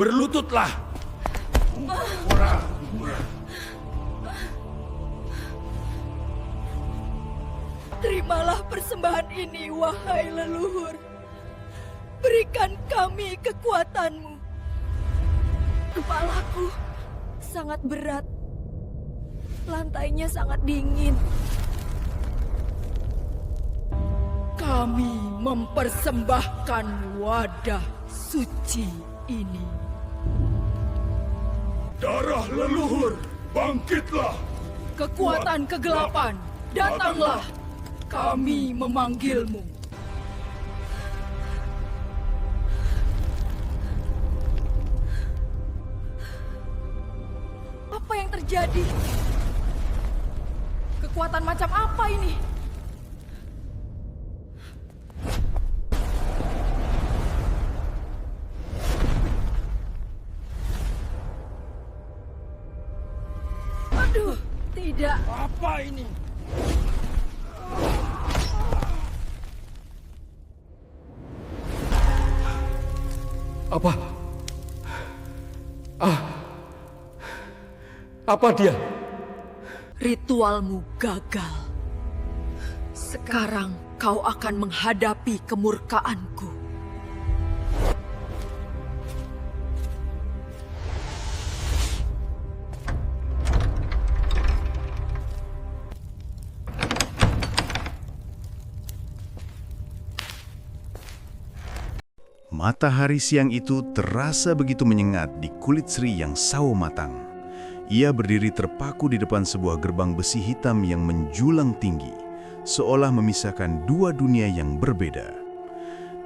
berlututlah. Ora. Terimalah persembahan ini, wahai leluhur. Berikan kami kekuatanmu. Kepalaku sangat berat. Lantainya sangat dingin. Kami mempersembahkan wadah suci ini. Darah leluhur, bangkitlah. Kekuatan kegelapan, datanglah. Kami memanggilmu. Apa yang terjadi? Kekuatan macam apa ini? Aduh, tidak. Apa ini? Apa? Apa dia? Ritualmu gagal. Sekarang kau akan menghadapi kemurkaanku. Matahari siang itu terasa begitu menyengat di kulit Sri yang sawo matang. Ia berdiri terpaku di depan sebuah gerbang besi hitam yang menjulang tinggi, seolah memisahkan dua dunia yang berbeda.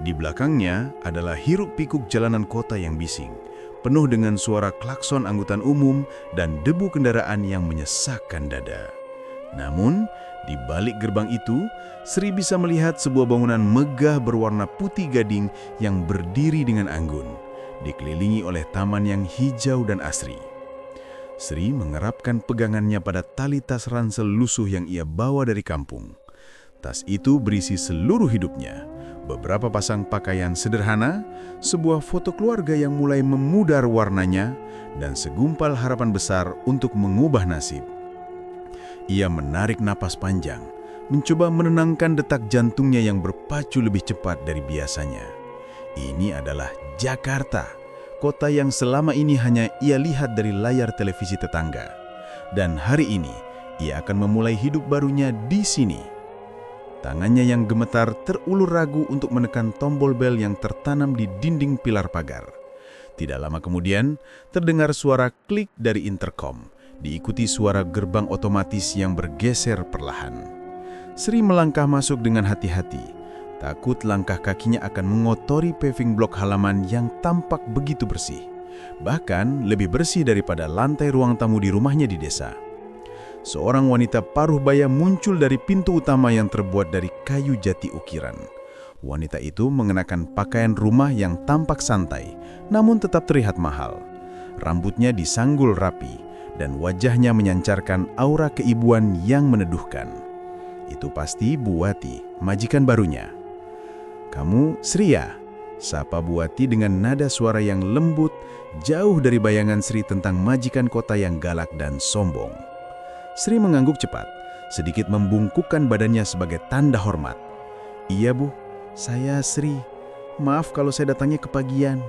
Di belakangnya adalah hiruk-pikuk jalanan kota yang bising, penuh dengan suara klakson angkutan umum dan debu kendaraan yang menyesakkan dada. Namun, di balik gerbang itu, Sri bisa melihat sebuah bangunan megah berwarna putih gading yang berdiri dengan anggun, dikelilingi oleh taman yang hijau dan asri. Sri mengerapkan pegangannya pada tali tas ransel lusuh yang ia bawa dari kampung. Tas itu berisi seluruh hidupnya, beberapa pasang pakaian sederhana, sebuah foto keluarga yang mulai memudar warnanya, dan segumpal harapan besar untuk mengubah nasib. Ia menarik napas panjang, mencoba menenangkan detak jantungnya yang berpacu lebih cepat dari biasanya. Ini adalah Jakarta, kota yang selama ini hanya ia lihat dari layar televisi tetangga. Dan hari ini, ia akan memulai hidup barunya di sini. Tangannya yang gemetar terulur ragu untuk menekan tombol bel yang tertanam di dinding pilar pagar. Tidak lama kemudian, terdengar suara klik dari intercom, diikuti suara gerbang otomatis yang bergeser perlahan. Sri melangkah masuk dengan hati-hati, takut langkah kakinya akan mengotori paving blok halaman yang tampak begitu bersih, bahkan lebih bersih daripada lantai ruang tamu di rumahnya di desa. Seorang wanita paruh baya muncul dari pintu utama yang terbuat dari kayu jati ukiran. Wanita itu mengenakan pakaian rumah yang tampak santai, namun tetap terlihat mahal. Rambutnya disanggul rapi, dan wajahnya menyancarkan aura keibuan yang meneduhkan. Itu pasti Bu Wati, majikan barunya. "Kamu Sri ya?" sapa Bu Wati dengan nada suara yang lembut, jauh dari bayangan Sri tentang majikan kota yang galak dan sombong. Sri mengangguk cepat, sedikit membungkukkan badannya sebagai tanda hormat. "Iya Bu, saya Sri. Maaf kalau saya datangnya kepagian."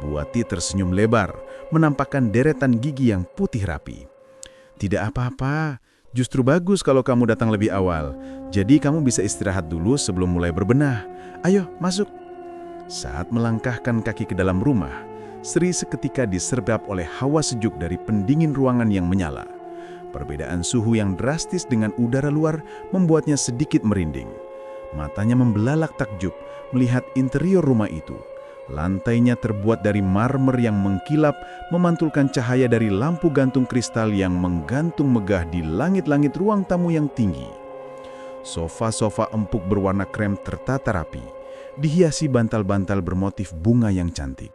Bu Wati tersenyum lebar, menampakkan deretan gigi yang putih rapi. "Tidak apa-apa, justru bagus kalau kamu datang lebih awal. Jadi kamu bisa istirahat dulu sebelum mulai berbenah. Ayo, masuk." Saat melangkahkan kaki ke dalam rumah, Sri seketika disergap oleh hawa sejuk dari pendingin ruangan yang menyala. Perbedaan suhu yang drastis dengan udara luar membuatnya sedikit merinding. Matanya membelalak takjub melihat interior rumah itu. Lantainya terbuat dari marmer yang mengkilap, memantulkan cahaya dari lampu gantung kristal yang menggantung megah di langit-langit ruang tamu yang tinggi. Sofa-sofa empuk berwarna krem tertata rapi, dihiasi bantal-bantal bermotif bunga yang cantik.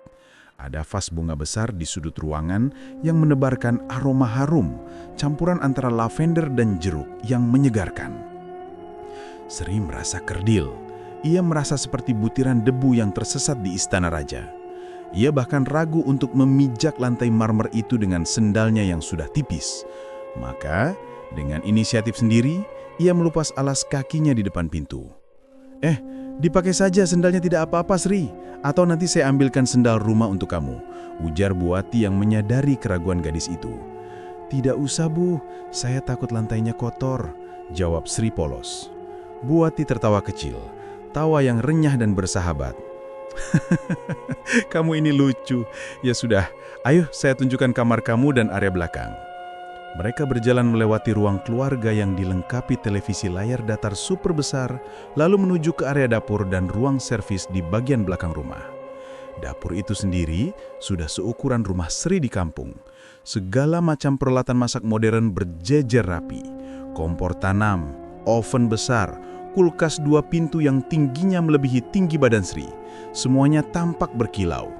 Ada vas bunga besar di sudut ruangan yang menebarkan aroma harum, campuran antara lavender dan jeruk yang menyegarkan. Sri merasa kerdil. Ia merasa seperti butiran debu yang tersesat di istana raja. Ia bahkan ragu untuk memijak lantai marmer itu dengan sendalnya yang sudah tipis. Maka, dengan inisiatif sendiri, ia melupas alas kakinya di depan pintu. Dipakai saja sendalnya, tidak apa-apa Sri. Atau nanti saya ambilkan sendal rumah untuk kamu, ujar Buati yang menyadari keraguan gadis itu. Tidak usah Bu, saya takut lantainya kotor, jawab Sri polos. Buati tertawa kecil, tawa yang renyah dan bersahabat. Kamu ini lucu. Ya sudah, ayo saya tunjukkan kamar kamu dan area belakang. Mereka berjalan melewati ruang keluarga yang dilengkapi televisi layar datar super besar, lalu menuju ke area dapur dan ruang servis di bagian belakang rumah. Dapur itu sendiri sudah seukuran rumah Sri di kampung. Segala macam peralatan masak modern berjejer rapi. Kompor tanam, oven besar, kulkas 2 pintu yang tingginya melebihi tinggi badan Sri. Semuanya tampak berkilau.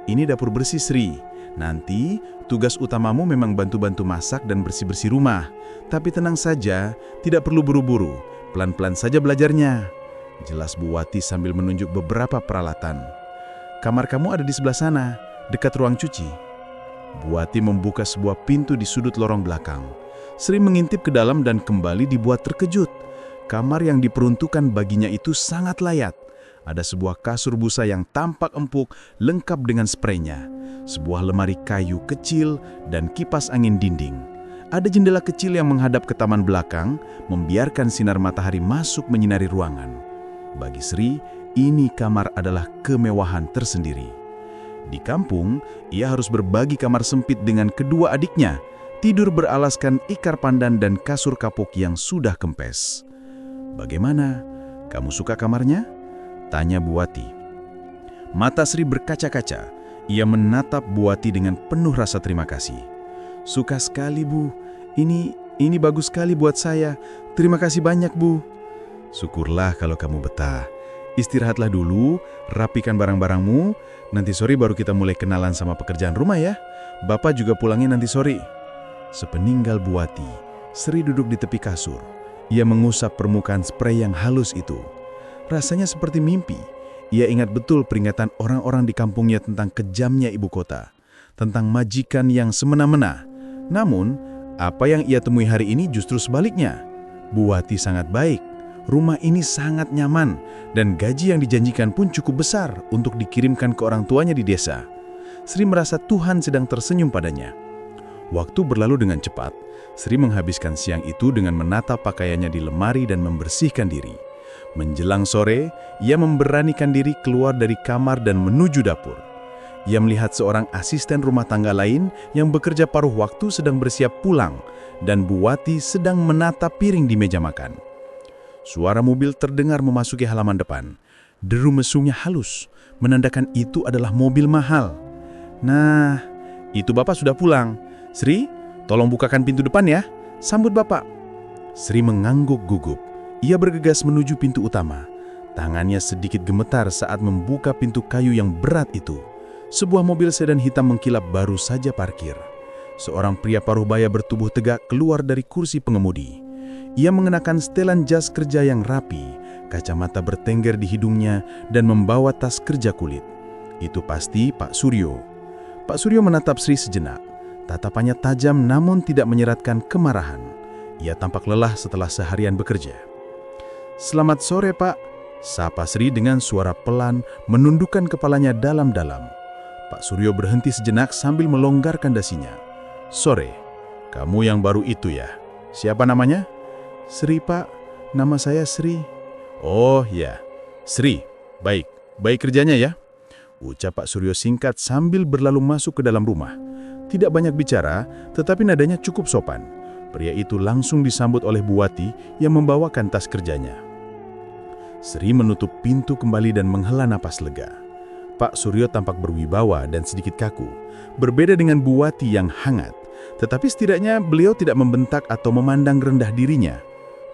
Ini dapur bersih Sri. Nanti tugas utamamu memang bantu-bantu masak dan bersih-bersih rumah. Tapi tenang saja, tidak perlu buru-buru. Pelan-pelan saja belajarnya, jelas Buati sambil menunjuk beberapa peralatan. Kamar kamu ada di sebelah sana, dekat ruang cuci. Buati membuka sebuah pintu di sudut lorong belakang. Sri mengintip ke dalam dan kembali dibuat terkejut. Kamar yang diperuntukkan baginya itu sangat layak. Ada sebuah kasur busa yang tampak empuk, lengkap dengan spraynya. Sebuah lemari kayu kecil dan kipas angin dinding. Ada jendela kecil yang menghadap ke taman belakang, membiarkan sinar matahari masuk menyinari ruangan. Bagi Sri, ini kamar adalah kemewahan tersendiri. Di kampung, ia harus berbagi kamar sempit dengan kedua adiknya, tidur beralaskan ikar pandan dan kasur kapuk yang sudah kempes. Bagaimana? Kamu suka kamarnya? Tanya Buati. Mata Sri berkaca-kaca. Ia menatap Buati dengan penuh rasa terima kasih. Suka sekali Bu. Ini bagus sekali buat saya. Terima kasih banyak Bu. Syukurlah kalau kamu betah. Istirahatlah dulu, rapikan barang-barangmu. Nanti sore baru kita mulai kenalan sama pekerjaan rumah ya. Bapak juga pulangnya nanti sore. Sepeninggal Buati, Sri duduk di tepi kasur. Ia mengusap permukaan spray yang halus itu. Rasanya seperti mimpi. Ia ingat betul peringatan orang-orang di kampungnya tentang kejamnya ibu kota, tentang majikan yang semena-mena. Namun, apa yang ia temui hari ini justru sebaliknya. Buati sangat baik, rumah ini sangat nyaman, dan gaji yang dijanjikan pun cukup besar untuk dikirimkan ke orang tuanya di desa. Sri merasa Tuhan sedang tersenyum padanya. Waktu berlalu dengan cepat. Sri menghabiskan siang itu dengan menata pakaiannya di lemari dan membersihkan diri. Menjelang sore, ia memberanikan diri keluar dari kamar dan menuju dapur. Ia melihat seorang asisten rumah tangga lain yang bekerja paruh waktu sedang bersiap pulang, dan Buati sedang menata piring di meja makan. Suara mobil terdengar memasuki halaman depan. Deru mesumnya halus, menandakan itu adalah mobil mahal. Nah, itu Bapak sudah pulang. Sri, tolong bukakan pintu depan ya. Sambut Bapak. Sri mengangguk gugup. Ia bergegas menuju pintu utama. Tangannya sedikit gemetar saat membuka pintu kayu yang berat itu. Sebuah mobil sedan hitam mengkilap baru saja parkir. Seorang pria paruhbaya bertubuh tegak keluar dari kursi pengemudi. Ia mengenakan setelan jas kerja yang rapi, kacamata bertengger di hidungnya, dan membawa tas kerja kulit. Itu pasti Pak Suryo. Pak Suryo menatap Sri sejenak. Tatapannya tajam namun tidak menyeratkan kemarahan. Ia tampak lelah setelah seharian bekerja. Selamat sore Pak, sapa Sri dengan suara pelan, menundukkan kepalanya dalam-dalam. Pak Suryo berhenti sejenak sambil melonggarkan dasinya. Sore, kamu yang baru itu ya? Siapa namanya? Sri Pak, nama saya Sri. Oh ya, Sri, baik kerjanya ya. Ucap Pak Suryo singkat sambil berlalu masuk ke dalam rumah. Tidak banyak bicara, tetapi nadanya cukup sopan. Pria itu langsung disambut oleh Buati yang membawakan tas kerjanya. Sri menutup pintu kembali dan menghela napas lega. Pak Suryo tampak berwibawa dan sedikit kaku, berbeda dengan Buati yang hangat. Tetapi setidaknya beliau tidak membentak atau memandang rendah dirinya.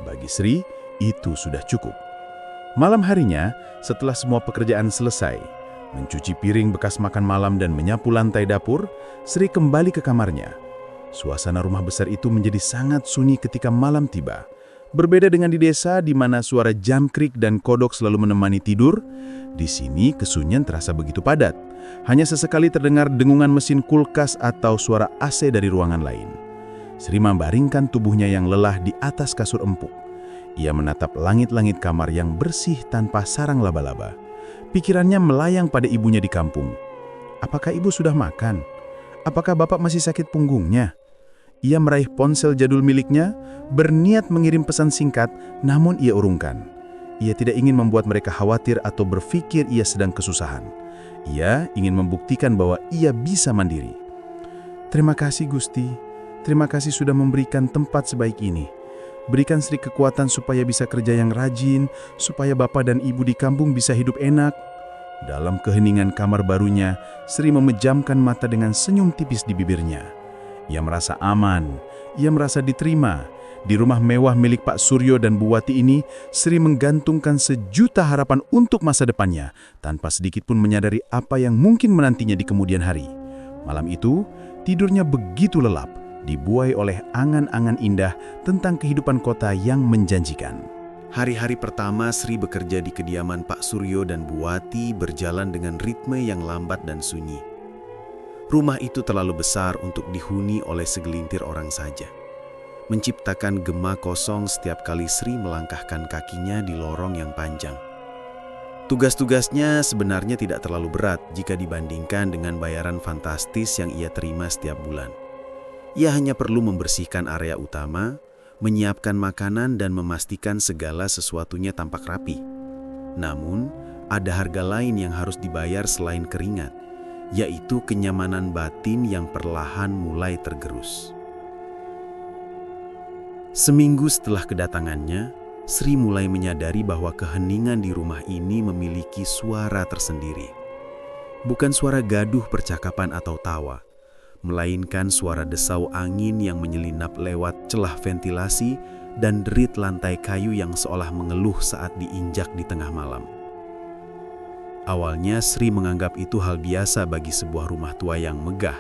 Bagi Sri, itu sudah cukup. Malam harinya, setelah semua pekerjaan selesai, mencuci piring bekas makan malam dan menyapu lantai dapur, Sri kembali ke kamarnya. Suasana rumah besar itu menjadi sangat sunyi ketika malam tiba. Berbeda dengan di desa di mana suara jangkrik dan kodok selalu menemani tidur, di sini kesunyian terasa begitu padat. Hanya sesekali terdengar dengungan mesin kulkas atau suara AC dari ruangan lain. Sri membaringkan tubuhnya yang lelah di atas kasur empuk. Ia menatap langit-langit kamar yang bersih tanpa sarang laba-laba. Pikirannya melayang pada ibunya di kampung. Apakah ibu sudah makan? Apakah bapak masih sakit punggungnya? Ia meraih ponsel jadul miliknya, berniat mengirim pesan singkat, namun ia urungkan. Ia tidak ingin membuat mereka khawatir atau berpikir ia sedang kesusahan. Ia ingin membuktikan bahwa ia bisa mandiri. Terima kasih Gusti, terima kasih sudah memberikan tempat sebaik ini. Berikan Sri kekuatan supaya bisa kerja yang rajin, supaya bapak dan ibu di kampung bisa hidup enak. Dalam keheningan kamar barunya, Sri memejamkan mata dengan senyum tipis di bibirnya. Ia merasa aman, ia merasa diterima. Di rumah mewah milik Pak Suryo dan Bu Wati ini, Sri menggantungkan sejuta harapan untuk masa depannya, tanpa sedikit pun menyadari apa yang mungkin menantinya di kemudian hari. Malam itu, tidurnya begitu lelap, dibuai oleh angan-angan indah tentang kehidupan kota yang menjanjikan. Hari-hari pertama Sri bekerja di kediaman Pak Suryo dan Bu Wati berjalan dengan ritme yang lambat dan sunyi. Rumah itu terlalu besar untuk dihuni oleh segelintir orang saja, menciptakan gema kosong setiap kali Sri melangkahkan kakinya di lorong yang panjang. Tugas-tugasnya sebenarnya tidak terlalu berat jika dibandingkan dengan bayaran fantastis yang ia terima setiap bulan. Ia hanya perlu membersihkan area utama, menyiapkan makanan dan memastikan segala sesuatunya tampak rapi. Namun, ada harga lain yang harus dibayar selain keringat, yaitu kenyamanan batin yang perlahan mulai tergerus. Seminggu setelah kedatangannya, Sri mulai menyadari bahwa keheningan di rumah ini memiliki suara tersendiri. Bukan suara gaduh percakapan atau tawa, melainkan suara desau angin yang menyelinap lewat celah ventilasi dan derit lantai kayu yang seolah mengeluh saat diinjak di tengah malam. Awalnya Sri menganggap itu hal biasa bagi sebuah rumah tua yang megah,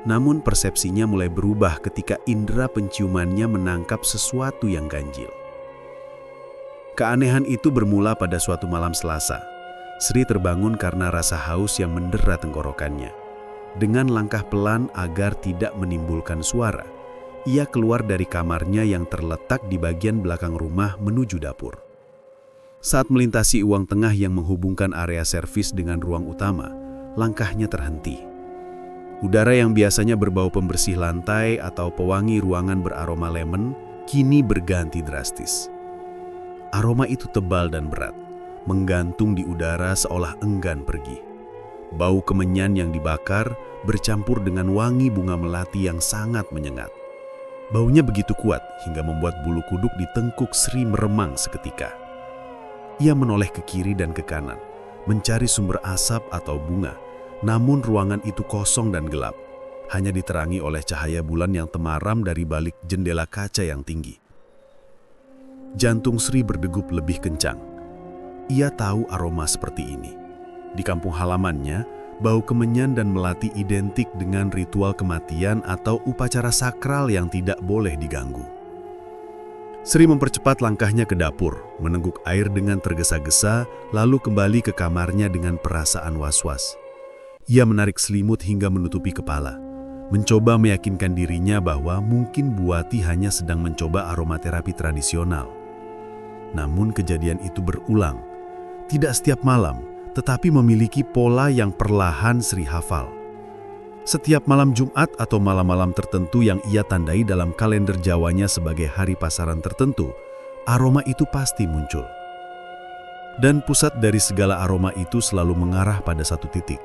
namun persepsinya mulai berubah ketika indera penciumannya menangkap sesuatu yang ganjil. Keanehan itu bermula pada suatu malam Selasa. Sri terbangun karena rasa haus yang mendera tenggorokannya. Dengan langkah pelan agar tidak menimbulkan suara, ia keluar dari kamarnya yang terletak di bagian belakang rumah menuju dapur. Saat melintasi uang tengah yang menghubungkan area servis dengan ruang utama, langkahnya terhenti. Udara yang biasanya berbau pembersih lantai atau pewangi ruangan beraroma lemon, kini berganti drastis. Aroma itu tebal dan berat, menggantung di udara seolah enggan pergi. Bau kemenyan yang dibakar bercampur dengan wangi bunga melati yang sangat menyengat. Baunya begitu kuat hingga membuat bulu kuduk di tengkuk Sri meremang seketika. Ia menoleh ke kiri dan ke kanan, mencari sumber asap atau bunga. Namun ruangan itu kosong dan gelap, hanya diterangi oleh cahaya bulan yang temaram dari balik jendela kaca yang tinggi. Jantung Sri berdegup lebih kencang. Ia tahu aroma seperti ini. Di kampung halamannya, bau kemenyan dan melati identik dengan ritual kematian atau upacara sakral yang tidak boleh diganggu. Sri mempercepat langkahnya ke dapur, menengguk air dengan tergesa-gesa, lalu kembali ke kamarnya dengan perasaan was-was. Ia menarik selimut hingga menutupi kepala, mencoba meyakinkan dirinya bahwa mungkin Bu Wati hanya sedang mencoba aromaterapi tradisional. Namun kejadian itu berulang, tidak setiap malam, tetapi memiliki pola yang perlahan Sri hafal. Setiap malam Jumat atau malam-malam tertentu yang ia tandai dalam kalender Jawanya sebagai hari pasaran tertentu, aroma itu pasti muncul. Dan pusat dari segala aroma itu selalu mengarah pada satu titik.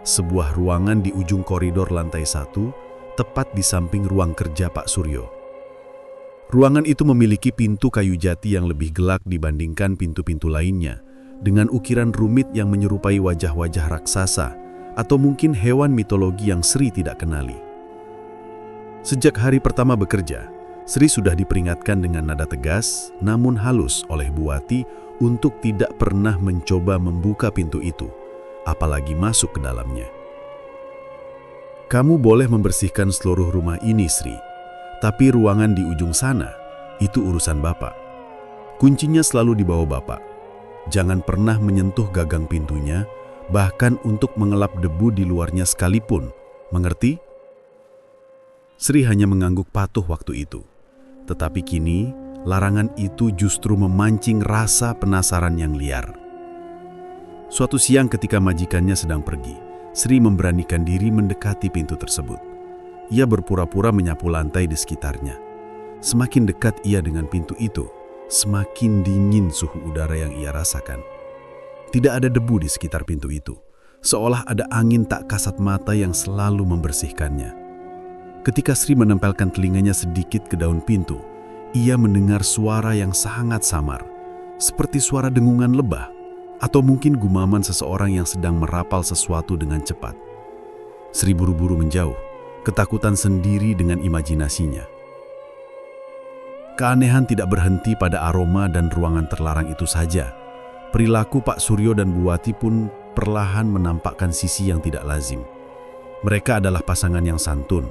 Sebuah ruangan di ujung koridor lantai 1, tepat di samping ruang kerja Pak Suryo. Ruangan itu memiliki pintu kayu jati yang lebih gelap dibandingkan pintu-pintu lainnya, dengan ukiran rumit yang menyerupai wajah-wajah raksasa, atau mungkin hewan mitologi yang Sri tidak kenali. Sejak hari pertama bekerja, Sri sudah diperingatkan dengan nada tegas, namun halus oleh Bu Wati untuk tidak pernah mencoba membuka pintu itu, apalagi masuk ke dalamnya. Kamu boleh membersihkan seluruh rumah ini, Sri, tapi ruangan di ujung sana, itu urusan Bapak. Kuncinya selalu di bawah Bapak. Jangan pernah menyentuh gagang pintunya, bahkan untuk mengelap debu di luarnya sekalipun. Mengerti? Sri hanya mengangguk patuh waktu itu. Tetapi kini, larangan itu justru memancing rasa penasaran yang liar. Suatu siang ketika majikannya sedang pergi, Sri memberanikan diri mendekati pintu tersebut. Ia berpura-pura menyapu lantai di sekitarnya. Semakin dekat ia dengan pintu itu, semakin dingin suhu udara yang ia rasakan. Tidak ada debu di sekitar pintu itu, seolah ada angin tak kasat mata yang selalu membersihkannya. Ketika Sri menempelkan telinganya sedikit ke daun pintu, ia mendengar suara yang sangat samar, seperti suara dengungan lebah, atau mungkin gumaman seseorang yang sedang merapal sesuatu dengan cepat. Sri buru-buru menjauh, ketakutan sendiri dengan imajinasinya. Keanehan tidak berhenti pada aroma dan ruangan terlarang itu saja. Perilaku Pak Suryo dan Bu Wati pun perlahan menampakkan sisi yang tidak lazim. Mereka adalah pasangan yang santun,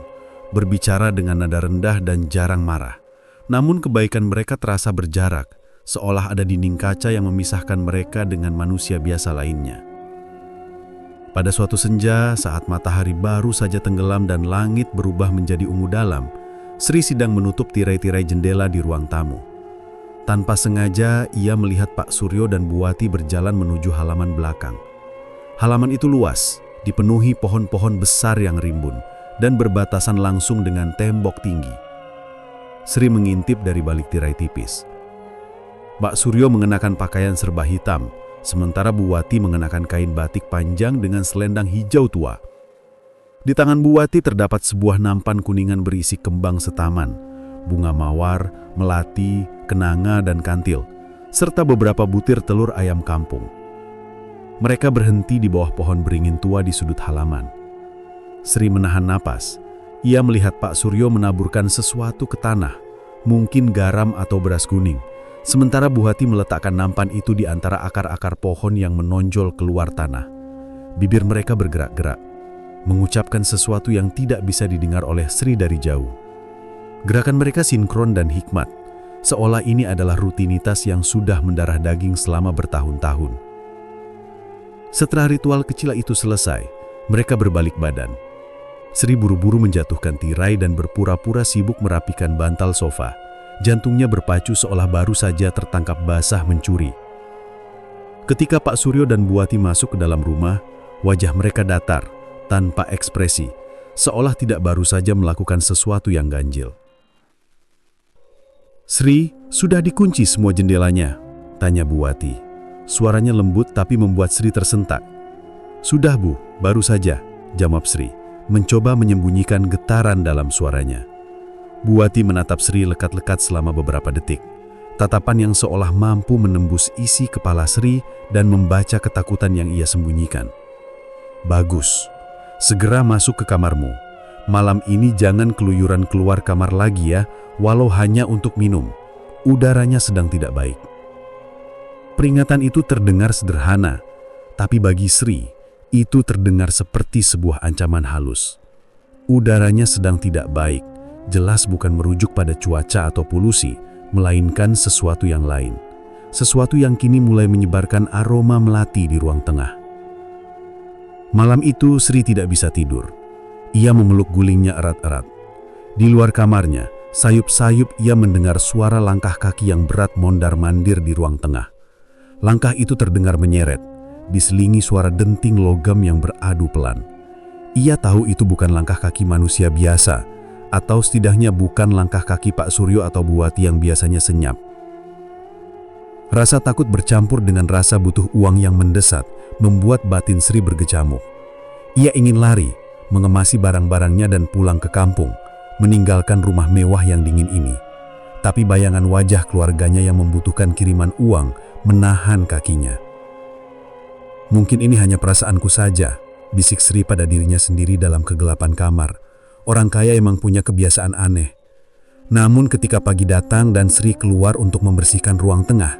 berbicara dengan nada rendah dan jarang marah. Namun kebaikan mereka terasa berjarak, seolah ada dinding kaca yang memisahkan mereka dengan manusia biasa lainnya. Pada suatu senja, saat matahari baru saja tenggelam dan langit berubah menjadi ungu dalam, Sri sedang menutup tirai-tirai jendela di ruang tamu. Tanpa sengaja, ia melihat Pak Suryo dan Bu Wati berjalan menuju halaman belakang. Halaman itu luas, dipenuhi pohon-pohon besar yang rimbun, dan berbatasan langsung dengan tembok tinggi. Sri mengintip dari balik tirai tipis. Pak Suryo mengenakan pakaian serba hitam, sementara Bu Wati mengenakan kain batik panjang dengan selendang hijau tua. Di tangan Bu Wati terdapat sebuah nampan kuningan berisi kembang setaman, bunga mawar, melati, kenanga, dan kantil, serta beberapa butir telur ayam kampung. Mereka berhenti di bawah pohon beringin tua di sudut halaman. Sri menahan napas. Ia melihat Pak Suryo menaburkan sesuatu ke tanah, mungkin garam atau beras kuning. Sementara Bu Wati meletakkan nampan itu di antara akar-akar pohon yang menonjol keluar tanah. Bibir mereka bergerak-gerak, mengucapkan sesuatu yang tidak bisa didengar oleh Sri dari jauh. Gerakan mereka sinkron dan hikmat, seolah ini adalah rutinitas yang sudah mendarah daging selama bertahun-tahun. Setelah ritual kecil itu selesai, mereka berbalik badan. Sri buru-buru menjatuhkan tirai dan berpura-pura sibuk merapikan bantal sofa. Jantungnya berpacu seolah baru saja tertangkap basah mencuri. Ketika Pak Suryo dan Bu Wati masuk ke dalam rumah, wajah mereka datar, tanpa ekspresi, seolah tidak baru saja melakukan sesuatu yang ganjil. "Sri, sudah dikunci semua jendelanya?" tanya Bu Wati. Suaranya lembut tapi membuat Sri tersentak. "Sudah Bu, baru saja," jawab Sri, mencoba menyembunyikan getaran dalam suaranya. Bu Wati menatap Sri lekat-lekat selama beberapa detik. Tatapan yang seolah mampu menembus isi kepala Sri dan membaca ketakutan yang ia sembunyikan. "Bagus, segera masuk ke kamarmu. Malam ini jangan keluyuran keluar kamar lagi ya, walau hanya untuk minum. Udaranya sedang tidak baik." Peringatan itu terdengar sederhana, tapi bagi Sri, itu terdengar seperti sebuah ancaman halus. Udaranya sedang tidak baik. Jelas bukan merujuk pada cuaca atau polusi, melainkan sesuatu yang lain. Sesuatu yang kini mulai menyebarkan aroma melati di ruang tengah. Malam itu Sri tidak bisa tidur. Ia memeluk gulingnya erat-erat. Di luar kamarnya, sayup-sayup ia mendengar suara langkah kaki yang berat mondar-mandir di ruang tengah. Langkah itu terdengar menyeret, diselingi suara denting logam yang beradu pelan. Ia tahu itu bukan langkah kaki manusia biasa, atau setidaknya bukan langkah kaki Pak Suryo atau Bu Wati yang biasanya senyap. Rasa takut bercampur dengan rasa butuh uang yang mendesat, membuat batin Sri bergejamuk. Ia ingin lari, mengemasi barang-barangnya dan pulang ke kampung, meninggalkan rumah mewah yang dingin ini. Tapi bayangan wajah keluarganya yang membutuhkan kiriman uang menahan kakinya. "Mungkin ini hanya perasaanku saja," bisik Sri pada dirinya sendiri dalam kegelapan kamar. Orang kaya emang punya kebiasaan aneh. Namun ketika pagi datang dan Sri keluar untuk membersihkan ruang tengah,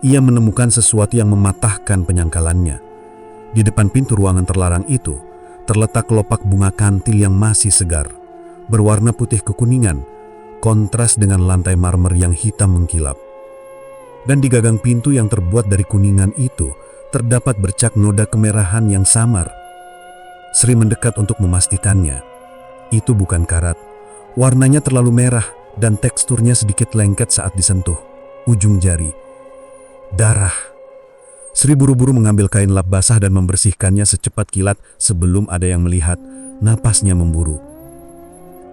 ia menemukan sesuatu yang mematahkan penyangkalannya. Di depan pintu ruangan terlarang itu, terletak kelopak bunga kantil yang masih segar, berwarna putih kekuningan, kontras dengan lantai marmer yang hitam mengkilap. Dan di gagang pintu yang terbuat dari kuningan itu, terdapat bercak noda kemerahan yang samar. Sri mendekat untuk memastikannya. Itu bukan karat. Warnanya terlalu merah dan teksturnya sedikit lengket saat disentuh. Ujung jari. Darah. Sri buru-buru mengambil kain lap basah dan membersihkannya secepat kilat sebelum ada yang melihat. Napasnya memburu.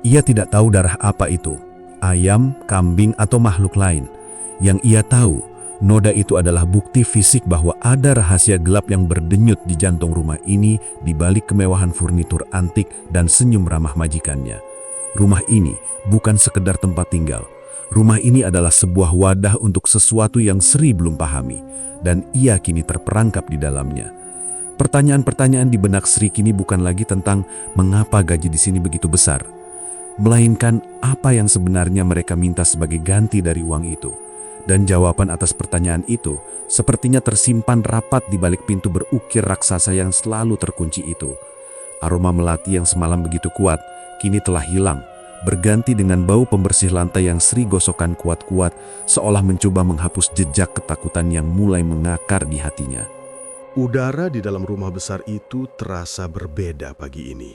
Ia tidak tahu darah apa itu, ayam, kambing, atau makhluk lain. Yang ia tahu, noda itu adalah bukti fisik bahwa ada rahasia gelap yang berdenyut di jantung rumah ini di balik kemewahan furnitur antik dan senyum ramah majikannya. Rumah ini bukan sekedar tempat tinggal. Rumah ini adalah sebuah wadah untuk sesuatu yang Sri belum pahami. Dan ia kini terperangkap di dalamnya. Pertanyaan-pertanyaan di benak Sri kini bukan lagi tentang mengapa gaji di sini begitu besar, melainkan apa yang sebenarnya mereka minta sebagai ganti dari uang itu. Dan jawaban atas pertanyaan itu sepertinya tersimpan rapat di balik pintu berukir raksasa yang selalu terkunci itu. Aroma melati yang semalam begitu kuat kini telah hilang, berganti dengan bau pembersih lantai yang Sri gosokkan kuat-kuat, seolah mencoba menghapus jejak ketakutan yang mulai mengakar di hatinya. Udara di dalam rumah besar itu terasa berbeda pagi ini.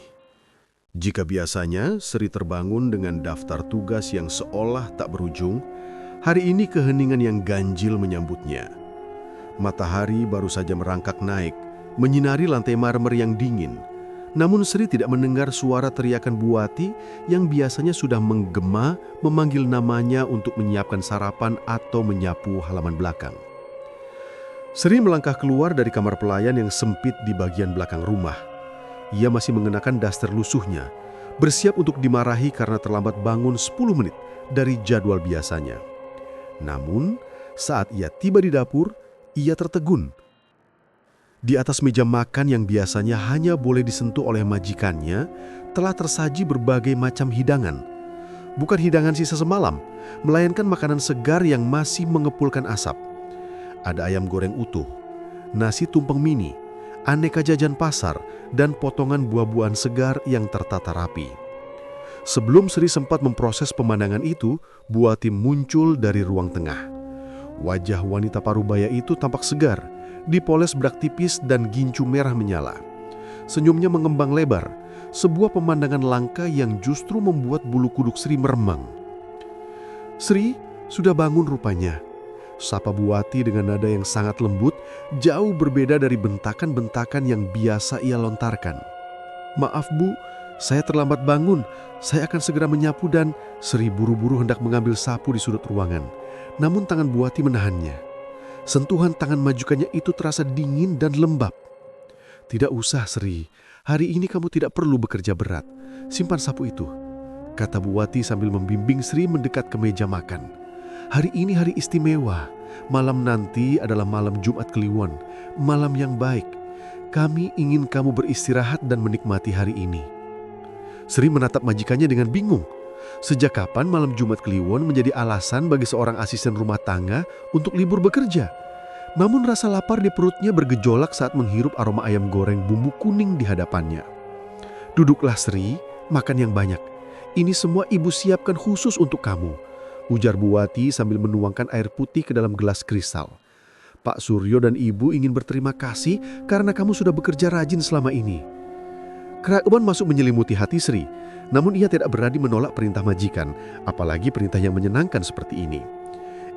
Jika biasanya Sri terbangun dengan daftar tugas yang seolah tak berujung, hari ini keheningan yang ganjil menyambutnya. Matahari baru saja merangkak naik, menyinari lantai marmer yang dingin. Namun Sri tidak mendengar suara teriakan Buati yang biasanya sudah menggema memanggil namanya untuk menyiapkan sarapan atau menyapu halaman belakang. Sri melangkah keluar dari kamar pelayan yang sempit di bagian belakang rumah. Ia masih mengenakan daster lusuhnya, bersiap untuk dimarahi karena terlambat bangun 10 menit dari jadwal biasanya. Namun, saat ia tiba di dapur, ia tertegun. Di atas meja makan yang biasanya hanya boleh disentuh oleh majikannya, telah tersaji berbagai macam hidangan. Bukan hidangan sisa semalam, melainkan makanan segar yang masih mengepulkan asap. Ada ayam goreng utuh, nasi tumpeng mini, aneka jajan pasar, dan potongan buah-buahan segar yang tertata rapi. Sebelum Sri sempat memproses pemandangan itu, Buati muncul dari ruang tengah. Wajah wanita parubaya itu tampak segar, dipoles berak tipis dan gincu merah menyala. Senyumnya mengembang lebar, sebuah pemandangan langka yang justru membuat bulu kuduk Sri meremang. Sri sudah bangun rupanya. Sapa Buati dengan nada yang sangat lembut, jauh berbeda dari bentakan-bentakan yang biasa ia lontarkan. "Maaf Bu, saya terlambat bangun. Saya akan segera menyapu." Dan Sri buru-buru hendak mengambil sapu di sudut ruangan. Namun tangan Buati menahannya. Sentuhan tangan majikannya itu terasa dingin dan lembab. "Tidak usah Sri, hari ini kamu tidak perlu bekerja berat. Simpan sapu itu," kata Buati sambil membimbing Sri mendekat ke meja makan. "Hari ini hari istimewa. Malam nanti adalah malam Jumat Kliwon, malam yang baik. Kami ingin kamu beristirahat dan menikmati hari ini." Sri menatap majikannya dengan bingung. Sejak kapan malam Jumat Kliwon menjadi alasan bagi seorang asisten rumah tangga untuk libur bekerja? Namun rasa lapar di perutnya bergejolak saat menghirup aroma ayam goreng bumbu kuning di hadapannya. "Duduklah Sri, makan yang banyak. Ini semua ibu siapkan khusus untuk kamu," ujar Buati sambil menuangkan air putih ke dalam gelas kristal. "Pak Suryo dan ibu ingin berterima kasih karena kamu sudah bekerja rajin selama ini." Keraguan masuk menyelimuti hati Sri, namun ia tidak berani menolak perintah majikan, apalagi perintah yang menyenangkan seperti ini.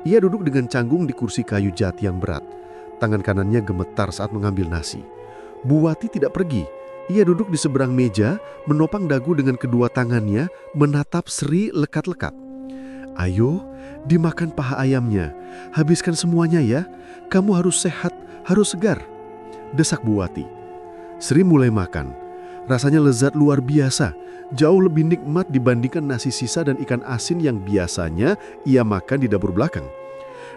Ia duduk dengan canggung di kursi kayu jati yang berat. Tangan kanannya gemetar saat mengambil nasi. Buati tidak pergi. Ia duduk di seberang meja, menopang dagu dengan kedua tangannya, menatap Sri lekat-lekat. "Ayo, dimakan paha ayamnya. Habiskan semuanya ya. Kamu harus sehat, harus segar," desak Buati. Sri mulai makan. Rasanya lezat luar biasa, jauh lebih nikmat dibandingkan nasi sisa dan ikan asin yang biasanya ia makan di dapur belakang.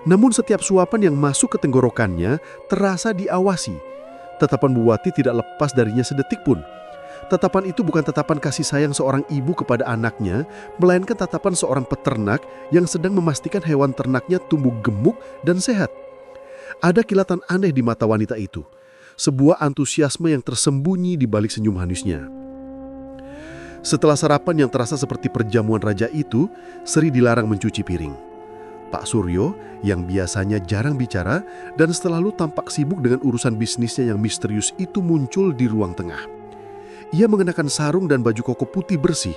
Namun setiap suapan yang masuk ke tenggorokannya terasa diawasi. Tatapan Buati tidak lepas darinya sedetik pun. Tatapan itu bukan tatapan kasih sayang seorang ibu kepada anaknya, melainkan tatapan seorang peternak yang sedang memastikan hewan ternaknya tumbuh gemuk dan sehat. Ada kilatan aneh di mata wanita itu. Sebuah antusiasme yang tersembunyi di balik senyum manisnya. Setelah sarapan yang terasa seperti perjamuan raja itu, Sri dilarang mencuci piring. Pak Suryo yang biasanya jarang bicara dan selalu tampak sibuk dengan urusan bisnisnya yang misterius itu muncul di ruang tengah. Ia mengenakan sarung dan baju koko putih bersih,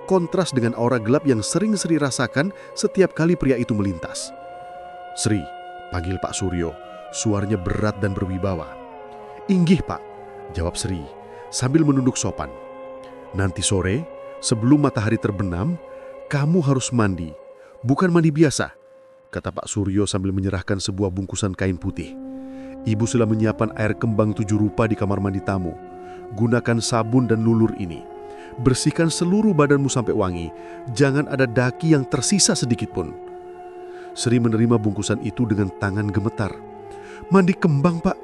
kontras dengan aura gelap yang sering Sri rasakan setiap kali pria itu melintas. "Sri," panggil Pak Suryo, suaranya berat dan berwibawa. "Inggih, Pak," jawab Sri sambil menunduk sopan. "Nanti sore, sebelum matahari terbenam, kamu harus mandi. Bukan mandi biasa," kata Pak Suryo sambil menyerahkan sebuah bungkusan kain putih. "Ibu sudah menyiapkan air kembang 7 rupa di kamar mandi tamu. Gunakan sabun dan lulur ini. Bersihkan seluruh badanmu sampai wangi. Jangan ada daki yang tersisa sedikit pun." Sri menerima bungkusan itu dengan tangan gemetar. "Mandi kembang, Pak?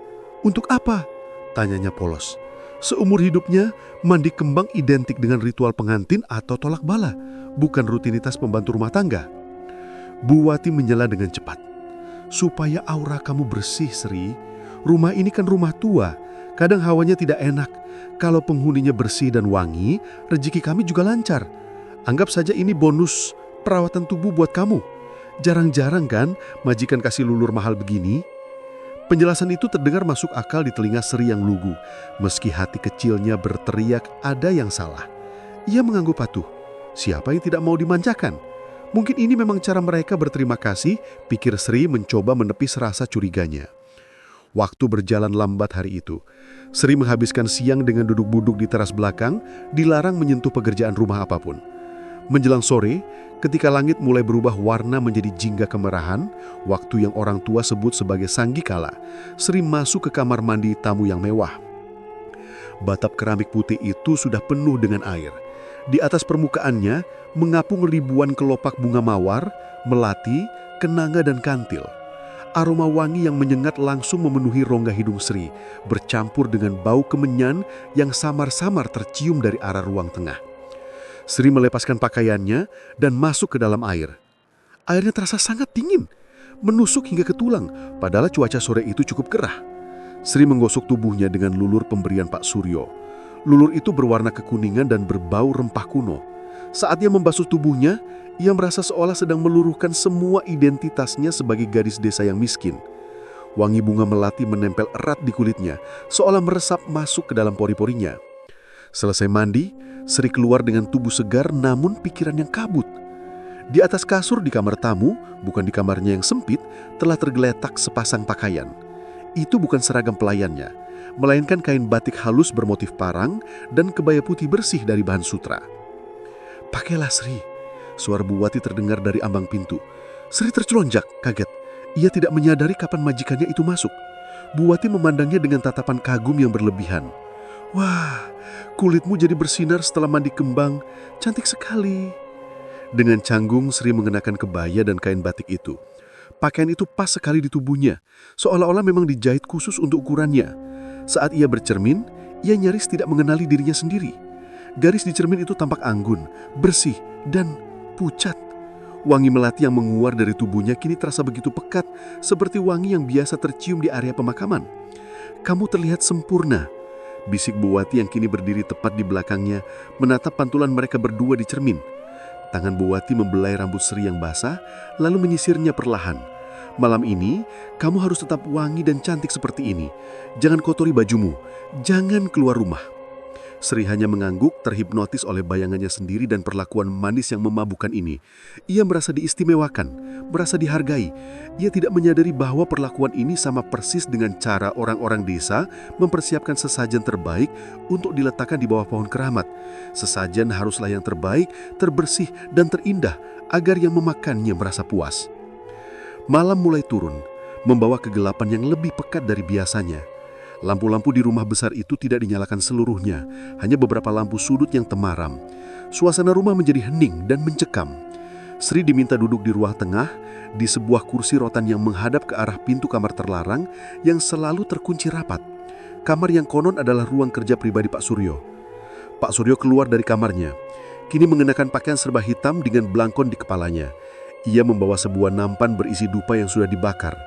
Untuk apa?" tanyanya polos. Seumur hidupnya, mandi kembang identik dengan ritual pengantin atau tolak bala, bukan rutinitas pembantu rumah tangga. Bu Wati menyela dengan cepat. "Supaya aura kamu bersih, Sri. Rumah ini kan rumah tua. Kadang hawanya tidak enak. Kalau penghuninya bersih dan wangi, rezeki kami juga lancar. Anggap saja ini bonus perawatan tubuh buat kamu. Jarang-jarang kan majikan kasih lulur mahal begini." Penjelasan itu terdengar masuk akal di telinga Sri yang lugu. Meski hati kecilnya berteriak ada yang salah. Ia mengangguk patuh. Siapa yang tidak mau dimanjakan? Mungkin ini memang cara mereka berterima kasih, pikir Sri mencoba menepis rasa curiganya. Waktu berjalan lambat hari itu. Sri menghabiskan siang dengan duduk-duduk di teras belakang, dilarang menyentuh pekerjaan rumah apapun. Menjelang sore, ketika langit mulai berubah warna menjadi jingga kemerahan, waktu yang orang tua sebut sebagai sanggikala, Sri masuk ke kamar mandi tamu yang mewah. Batap keramik putih itu sudah penuh dengan air. Di atas permukaannya mengapung ribuan kelopak bunga mawar, melati, kenanga dan kantil. Aroma wangi yang menyengat langsung memenuhi rongga hidung Sri, bercampur dengan bau kemenyan yang samar-samar tercium dari arah ruang tengah. Sri melepaskan pakaiannya dan masuk ke dalam air. Airnya terasa sangat dingin, menusuk hingga ke tulang, padahal cuaca sore itu cukup gerah. Sri menggosok tubuhnya dengan lulur pemberian Pak Suryo. Lulur itu berwarna kekuningan dan berbau rempah kuno. Saat ia membasuh tubuhnya, ia merasa seolah sedang meluruhkan semua identitasnya sebagai gadis desa yang miskin. Wangi bunga melati menempel erat di kulitnya, seolah meresap masuk ke dalam pori-porinya. Selesai mandi, Sri keluar dengan tubuh segar namun pikiran yang kabut. Di atas kasur di kamar tamu, bukan di kamarnya yang sempit, telah tergeletak sepasang pakaian. Itu bukan seragam pelayannya, melainkan kain batik halus bermotif parang dan kebaya putih bersih dari bahan sutra. "Pakailah, Sri," suara Bu Wati terdengar dari ambang pintu. Sri tercelonjak, kaget. Ia tidak menyadari kapan majikannya itu masuk. Bu Wati memandangnya dengan tatapan kagum yang berlebihan. "Wah, kulitmu jadi bersinar setelah mandi kembang. Cantik sekali." Dengan canggung Sri mengenakan kebaya dan kain batik itu. Pakaian itu pas sekali di tubuhnya, seolah-olah memang dijahit khusus untuk ukurannya. Saat ia bercermin, ia nyaris tidak mengenali dirinya sendiri. Garis di cermin itu tampak anggun, bersih, dan pucat. Wangi melati yang menguar dari tubuhnya kini terasa begitu pekat, seperti wangi yang biasa tercium di area pemakaman. "Kamu terlihat sempurna," bisik Bu Wati yang kini berdiri tepat di belakangnya, menatap pantulan mereka berdua di cermin. Tangan Bu Wati membelai rambut Sri yang basah, lalu menyisirnya perlahan. "Malam ini, kamu harus tetap wangi dan cantik seperti ini. Jangan kotori bajumu, jangan keluar rumah." Sri hanya mengangguk, terhipnotis oleh bayangannya sendiri dan perlakuan manis yang memabukkan ini. Ia merasa diistimewakan, merasa dihargai. Ia tidak menyadari bahwa perlakuan ini sama persis dengan cara orang-orang desa mempersiapkan sesajen terbaik untuk diletakkan di bawah pohon keramat. Sesajen haruslah yang terbaik, terbersih, dan terindah agar yang memakannya merasa puas. Malam mulai turun, membawa kegelapan yang lebih pekat dari biasanya. Lampu-lampu di rumah besar itu tidak dinyalakan seluruhnya, hanya beberapa lampu sudut yang temaram. Suasana rumah menjadi hening dan mencekam. Sri diminta duduk di ruang tengah, di sebuah kursi rotan yang menghadap ke arah pintu kamar terlarang yang selalu terkunci rapat. Kamar yang konon adalah ruang kerja pribadi Pak Suryo. Pak Suryo keluar dari kamarnya, kini mengenakan pakaian serba hitam dengan belangkon di kepalanya. Ia membawa sebuah nampan berisi dupa yang sudah dibakar.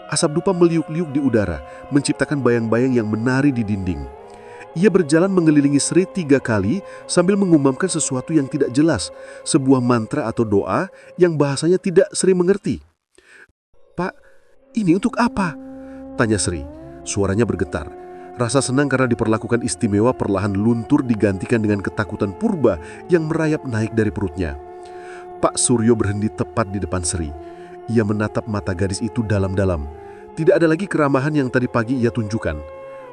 Asap dupa meliuk-liuk di udara, menciptakan bayang-bayang yang menari di dinding. Ia berjalan mengelilingi Sri 3 kali sambil mengumandangkan sesuatu yang tidak jelas, sebuah mantra atau doa yang bahasanya tidak Sri mengerti. "Ini untuk apa?" tanya Sri. Suaranya bergetar. Rasa senang karena diperlakukan istimewa perlahan luntur digantikan dengan ketakutan purba yang merayap naik dari perutnya. Pak Suryo berhenti tepat di depan Sri. Ia menatap mata gadis itu dalam-dalam. Tidak ada lagi keramahan yang tadi pagi ia tunjukkan.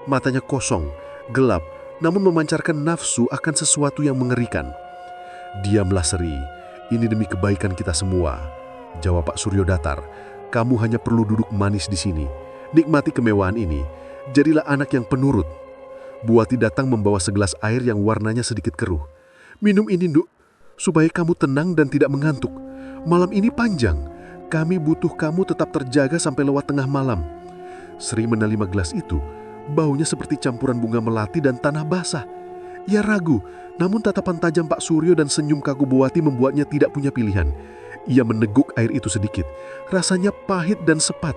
Matanya kosong, gelap, namun memancarkan nafsu akan sesuatu yang mengerikan. "Diamlah Sri, ini demi kebaikan kita semua," jawab Pak Suryo datar. "Kamu hanya perlu duduk manis di sini. Nikmati kemewahan ini. Jadilah anak yang penurut." Buati datang membawa segelas air yang warnanya sedikit keruh. "Minum ini, Nduk, supaya kamu tenang dan tidak mengantuk. Malam ini panjang. Kami butuh kamu tetap terjaga sampai lewat tengah malam." Sri menerima gelas itu. Baunya seperti campuran bunga melati dan tanah basah. Ia ragu, namun tatapan tajam Pak Suryo dan senyum kaku Buati membuatnya tidak punya pilihan. Ia meneguk air itu sedikit. Rasanya pahit dan sepat.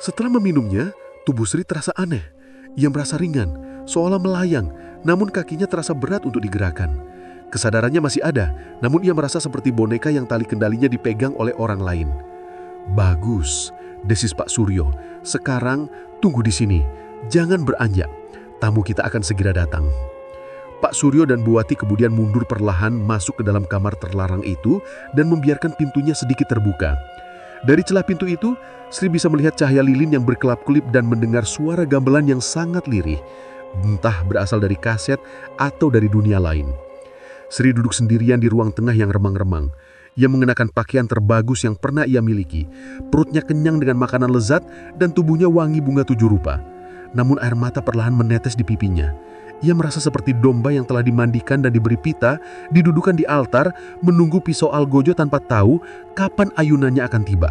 Setelah meminumnya, tubuh Sri terasa aneh. Ia merasa ringan, seolah melayang, namun kakinya terasa berat untuk digerakkan. Kesadarannya masih ada, namun ia merasa seperti boneka yang tali kendalinya dipegang oleh orang lain. "Bagus," desis Pak Suryo. "Sekarang tunggu di sini. Jangan beranjak. Tamu kita akan segera datang." Pak Suryo dan Buati kemudian mundur perlahan masuk ke dalam kamar terlarang itu dan membiarkan pintunya sedikit terbuka. Dari celah pintu itu, Sri bisa melihat cahaya lilin yang berkelap-kelip dan mendengar suara gamelan yang sangat lirih, entah berasal dari kaset atau dari dunia lain. Sri duduk sendirian di ruang tengah yang remang-remang. Ia mengenakan pakaian terbagus yang pernah ia miliki. Perutnya kenyang dengan makanan lezat dan tubuhnya wangi bunga 7 rupa. Namun air mata perlahan menetes di pipinya. Ia merasa seperti domba yang telah dimandikan dan diberi pita, didudukan di altar, menunggu pisau algojo tanpa tahu kapan ayunannya akan tiba.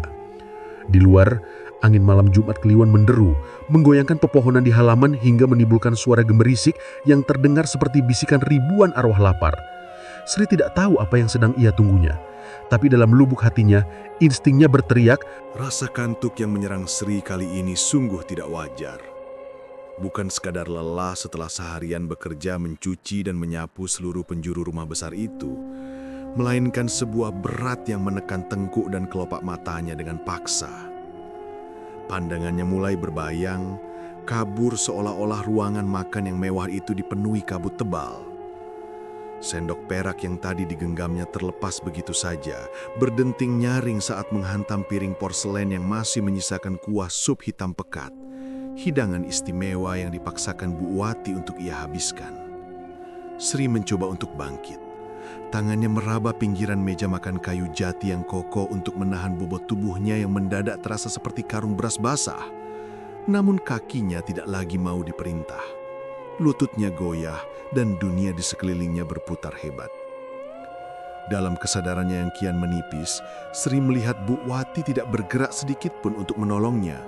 Di luar, angin malam Jumat Kliwon menderu, menggoyangkan pepohonan di halaman hingga menimbulkan suara gemerisik yang terdengar seperti bisikan ribuan arwah lapar. Sri tidak tahu apa yang sedang ia tunggunya. Tapi dalam lubuk hatinya, instingnya berteriak, Rasa kantuk yang menyerang Sri kali ini sungguh tidak wajar. Bukan sekadar lelah setelah seharian bekerja mencuci dan menyapu seluruh penjuru rumah besar itu, melainkan sebuah berat yang menekan tengkuk dan kelopak matanya dengan paksa. Pandangannya mulai berbayang, kabur seolah-olah ruangan makan yang mewah itu dipenuhi kabut tebal. Sendok perak yang tadi digenggamnya terlepas begitu saja, berdenting nyaring saat menghantam piring porselen yang masih menyisakan kuah sup hitam pekat. Hidangan istimewa yang dipaksakan Bu Wati untuk ia habiskan. Sri mencoba untuk bangkit. Tangannya meraba pinggiran meja makan kayu jati yang kokoh untuk menahan bobot tubuhnya yang mendadak terasa seperti karung beras basah. Namun kakinya tidak lagi mau diperintah. Lututnya goyah dan dunia di sekelilingnya berputar hebat. Dalam kesadarannya yang kian menipis, Sri melihat Bu Wati tidak bergerak sedikit pun untuk menolongnya.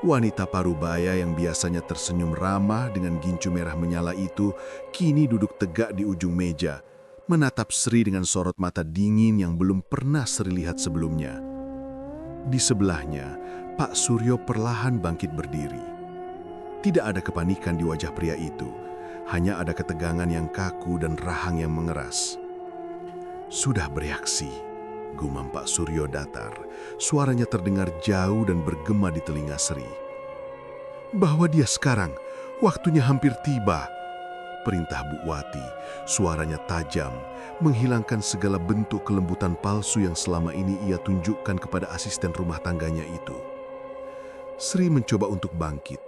Wanita parubaya yang biasanya tersenyum ramah dengan gincu merah menyala itu kini duduk tegak di ujung meja, menatap Sri dengan sorot mata dingin yang belum pernah Sri lihat sebelumnya. Di sebelahnya, Pak Suryo perlahan bangkit berdiri. Tidak ada kepanikan di wajah pria itu, hanya ada ketegangan yang kaku dan rahang yang mengeras. "Sudah bereaksi," gumam Pak Suryo datar. Suaranya terdengar jauh dan bergema di telinga Sri. "Bahwa dia sekarang, waktunya hampir tiba," perintah Bu Wati. Suaranya tajam, menghilangkan segala bentuk kelembutan palsu yang selama ini ia tunjukkan kepada asisten rumah tangganya itu. Sri mencoba untuk bangkit,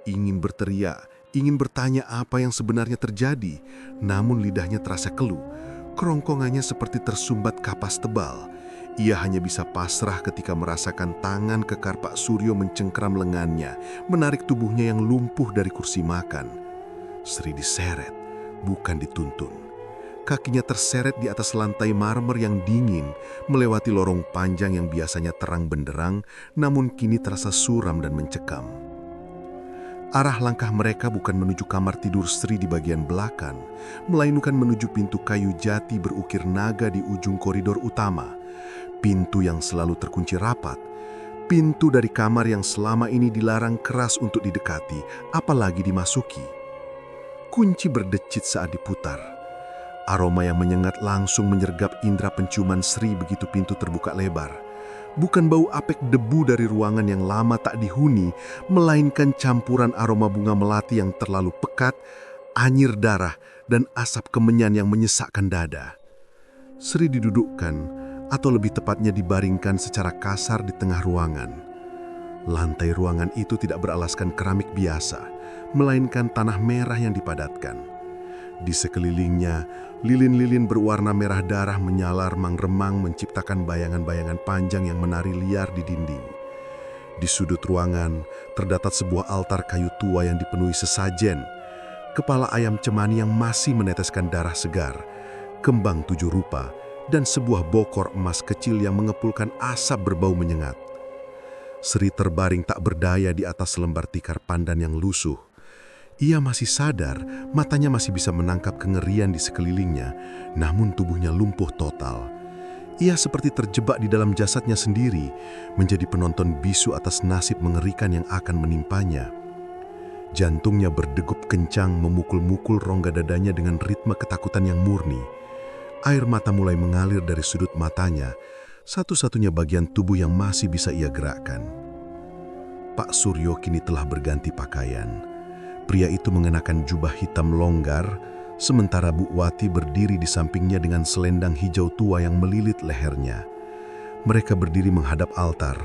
ingin berteriak, ingin bertanya apa yang sebenarnya terjadi, namun lidahnya terasa keluh. Kerongkongannya seperti tersumbat kapas tebal. Ia hanya bisa pasrah ketika merasakan tangan kekar Pak Suryo mencengkram lengannya, menarik tubuhnya yang lumpuh dari kursi makan. Sri diseret, bukan dituntun. Kakinya terseret di atas lantai marmer yang dingin, melewati lorong panjang yang biasanya terang benderang, namun kini terasa suram dan mencekam. Arah langkah mereka bukan menuju kamar tidur Sri di bagian belakang, melainkan menuju pintu kayu jati berukir naga di ujung koridor utama. Pintu yang selalu terkunci rapat. Pintu dari kamar yang selama ini dilarang keras untuk didekati, apalagi dimasuki. Kunci berdecit saat diputar. Aroma yang menyengat langsung menyergap indera penciuman Sri begitu pintu terbuka lebar. Bukan bau apek debu dari ruangan yang lama tak dihuni, melainkan campuran aroma bunga melati yang terlalu pekat, anyir darah, dan asap kemenyan yang menyesakkan dada. Sri didudukkan, atau lebih tepatnya dibaringkan secara kasar di tengah ruangan. Lantai ruangan itu tidak beralaskan keramik biasa, melainkan tanah merah yang dipadatkan. Di sekelilingnya, lilin-lilin berwarna merah darah menyalar remang menciptakan bayangan-bayangan panjang yang menari liar di dinding. Di sudut ruangan, terdapat sebuah altar kayu tua yang dipenuhi sesajen, kepala ayam cemani yang masih meneteskan darah segar, kembang 7 rupa, dan sebuah bokor emas kecil yang mengepulkan asap berbau menyengat. Sri terbaring tak berdaya di atas lembar tikar pandan yang lusuh. Ia masih sadar, matanya masih bisa menangkap kengerian di sekelilingnya, namun tubuhnya lumpuh total. Ia seperti terjebak di dalam jasadnya sendiri, menjadi penonton bisu atas nasib mengerikan yang akan menimpanya. Jantungnya berdegup kencang memukul-mukul rongga dadanya dengan ritme ketakutan yang murni. Air mata mulai mengalir dari sudut matanya, satu-satunya bagian tubuh yang masih bisa ia gerakkan. Pak Suryo kini telah berganti pakaian. Pria itu mengenakan jubah hitam longgar, sementara Bu Wati berdiri di sampingnya dengan selendang hijau tua yang melilit lehernya. Mereka berdiri menghadap altar,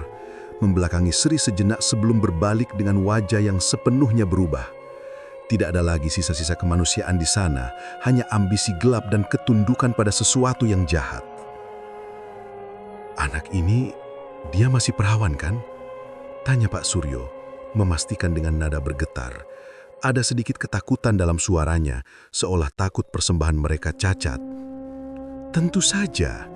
membelakangi Sri sejenak sebelum berbalik dengan wajah yang sepenuhnya berubah. Tidak ada lagi sisa-sisa kemanusiaan di sana, hanya ambisi gelap dan ketundukan pada sesuatu yang jahat. "Anak ini, dia masih perawan kan?" tanya Pak Suryo, memastikan dengan nada bergetar. Ada sedikit ketakutan dalam suaranya, seolah takut persembahan mereka cacat. "Tentu saja,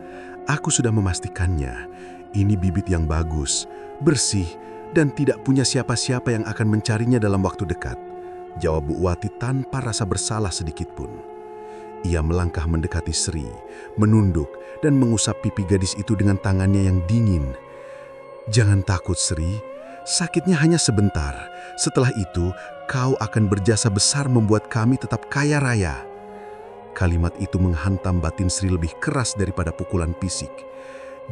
aku sudah memastikannya. Ini bibit yang bagus, bersih, dan tidak punya siapa-siapa yang akan mencarinya dalam waktu dekat," jawab Bu Wati tanpa rasa bersalah sedikitpun. Ia melangkah mendekati Sri, menunduk dan mengusap pipi gadis itu dengan tangannya yang dingin. "Jangan takut, Sri. Sakitnya hanya sebentar. Setelah itu, kau akan berjasa besar membuat kami tetap kaya raya." Kalimat itu menghantam batin Sri lebih keras daripada pukulan fisik.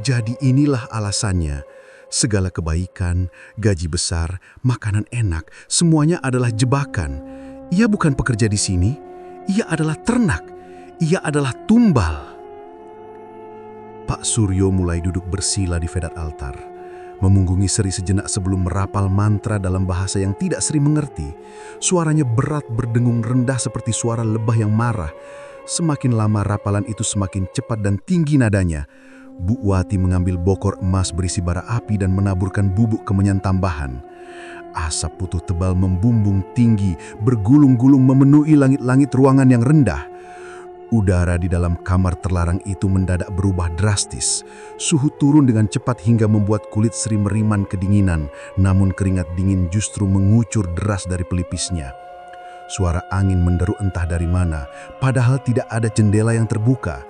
Jadi inilah alasannya. Segala kebaikan, gaji besar, makanan enak, semuanya adalah jebakan. Ia bukan pekerja di sini. Ia adalah ternak. Ia adalah tumbal. Pak Suryo mulai duduk bersila di vedat altar, memunggungi Sri sejenak sebelum merapal mantra dalam bahasa yang tidak Sri mengerti. Suaranya berat berdengung rendah seperti suara lebah yang marah. Semakin lama rapalan itu semakin cepat dan tinggi nadanya. Bu Wati mengambil bokor emas berisi bara api dan menaburkan bubuk kemenyan tambahan. Asap putih tebal membumbung tinggi, bergulung-gulung memenuhi langit-langit ruangan yang rendah. Udara di dalam kamar terlarang itu mendadak berubah drastis. Suhu turun dengan cepat hingga membuat kulit Sri meriman kedinginan, namun keringat dingin justru mengucur deras dari pelipisnya. Suara angin menderu entah dari mana, padahal tidak ada jendela yang terbuka.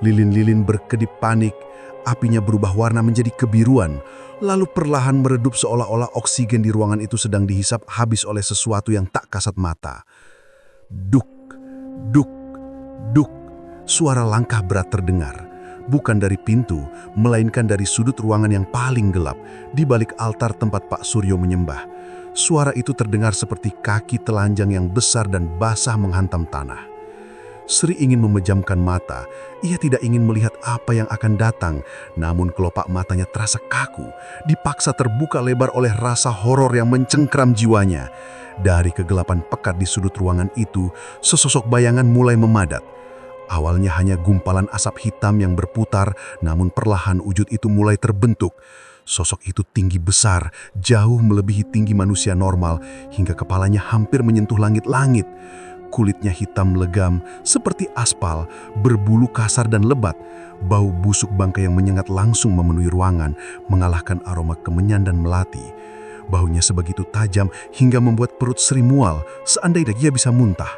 Lilin-lilin berkedip panik, apinya berubah warna menjadi kebiruan, lalu perlahan meredup seolah-olah oksigen di ruangan itu sedang dihisap habis oleh sesuatu yang tak kasat mata. Duk, duk, duk, suara langkah berat terdengar. Bukan dari pintu, melainkan dari sudut ruangan yang paling gelap, di balik altar tempat Pak Suryo menyembah. Suara itu terdengar seperti kaki telanjang yang besar dan basah menghantam tanah. Sri ingin memejamkan mata. Ia tidak ingin melihat apa yang akan datang, namun kelopak matanya terasa kaku, dipaksa terbuka lebar oleh rasa horor yang mencengkram jiwanya. Dari kegelapan pekat di sudut ruangan itu, sesosok bayangan mulai memadat. Awalnya hanya gumpalan asap hitam yang berputar, namun perlahan wujud itu mulai terbentuk. Sosok itu tinggi besar, jauh melebihi tinggi manusia normal, hingga kepalanya hampir menyentuh langit-langit. Kulitnya hitam legam, seperti aspal, berbulu kasar dan lebat. Bau busuk bangkai yang menyengat langsung memenuhi ruangan, mengalahkan aroma kemenyan dan melati. Baunya sebegitu tajam hingga membuat perut Sri mual, seandainya dia bisa muntah.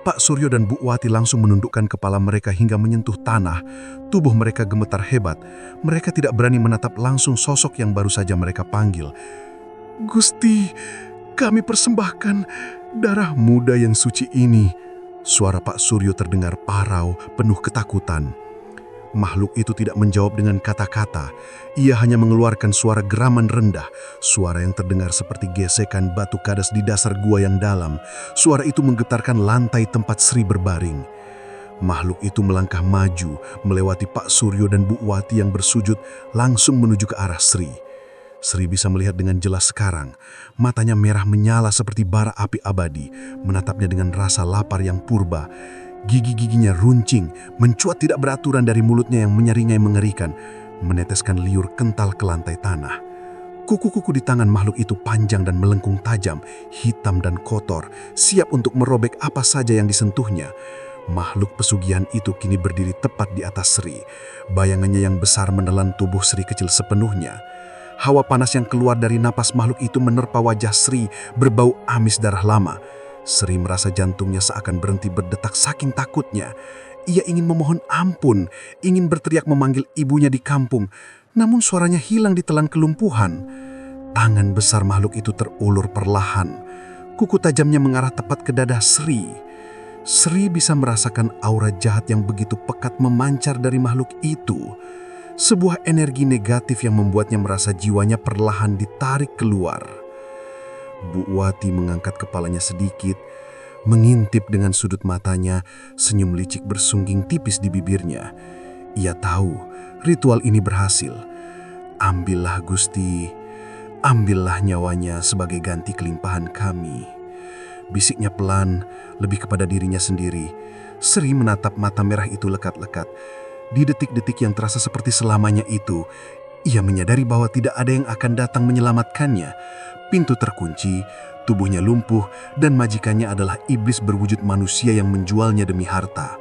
Pak Suryo dan Bu Wati langsung menundukkan kepala mereka hingga menyentuh tanah. Tubuh mereka gemetar hebat. Mereka tidak berani menatap langsung sosok yang baru saja mereka panggil. "Gusti, kami persembahkan darah muda yang suci ini." Suara Pak Suryo terdengar parau, penuh ketakutan. Makhluk itu tidak menjawab dengan kata-kata. Ia hanya mengeluarkan suara geraman rendah, suara yang terdengar seperti gesekan batu kadas di dasar gua yang dalam. Suara itu menggetarkan lantai tempat Sri berbaring. Makhluk itu melangkah maju, melewati Pak Suryo dan Bu Wati yang bersujud, langsung menuju ke arah Sri. Sri bisa melihat dengan jelas sekarang. Matanya merah menyala seperti bara api abadi, menatapnya dengan rasa lapar yang purba. Gigi-giginya runcing, mencuat tidak beraturan dari mulutnya yang menyeringai mengerikan, meneteskan liur kental ke lantai tanah. Kuku-kuku di tangan makhluk itu panjang dan melengkung tajam, hitam dan kotor, siap untuk merobek apa saja yang disentuhnya. Makhluk pesugihan itu kini berdiri tepat di atas Sri. Bayangannya yang besar menelan tubuh Sri kecil sepenuhnya. Hawa panas yang keluar dari napas makhluk itu menerpa wajah Sri, berbau amis darah lama. Sri merasa jantungnya seakan berhenti berdetak saking takutnya. Ia ingin memohon ampun, ingin berteriak memanggil ibunya di kampung, namun suaranya hilang ditelan kelumpuhan. Tangan besar makhluk itu terulur perlahan. Kuku tajamnya mengarah tepat ke dada Sri. Sri bisa merasakan aura jahat yang begitu pekat memancar dari makhluk itu. Sebuah energi negatif yang membuatnya merasa jiwanya perlahan ditarik keluar. Bu Wati mengangkat kepalanya sedikit, mengintip dengan sudut matanya, senyum licik bersungging tipis di bibirnya. Ia tahu ritual ini berhasil. Ambillah Gusti, ambillah nyawanya sebagai ganti kelimpahan kami. Bisiknya pelan, lebih kepada dirinya sendiri. Sri menatap mata merah itu lekat-lekat. Di detik-detik yang terasa seperti selamanya itu, ia menyadari bahwa tidak ada yang akan datang menyelamatkannya. Pintu terkunci, tubuhnya lumpuh, dan majikannya adalah iblis berwujud manusia yang menjualnya demi harta.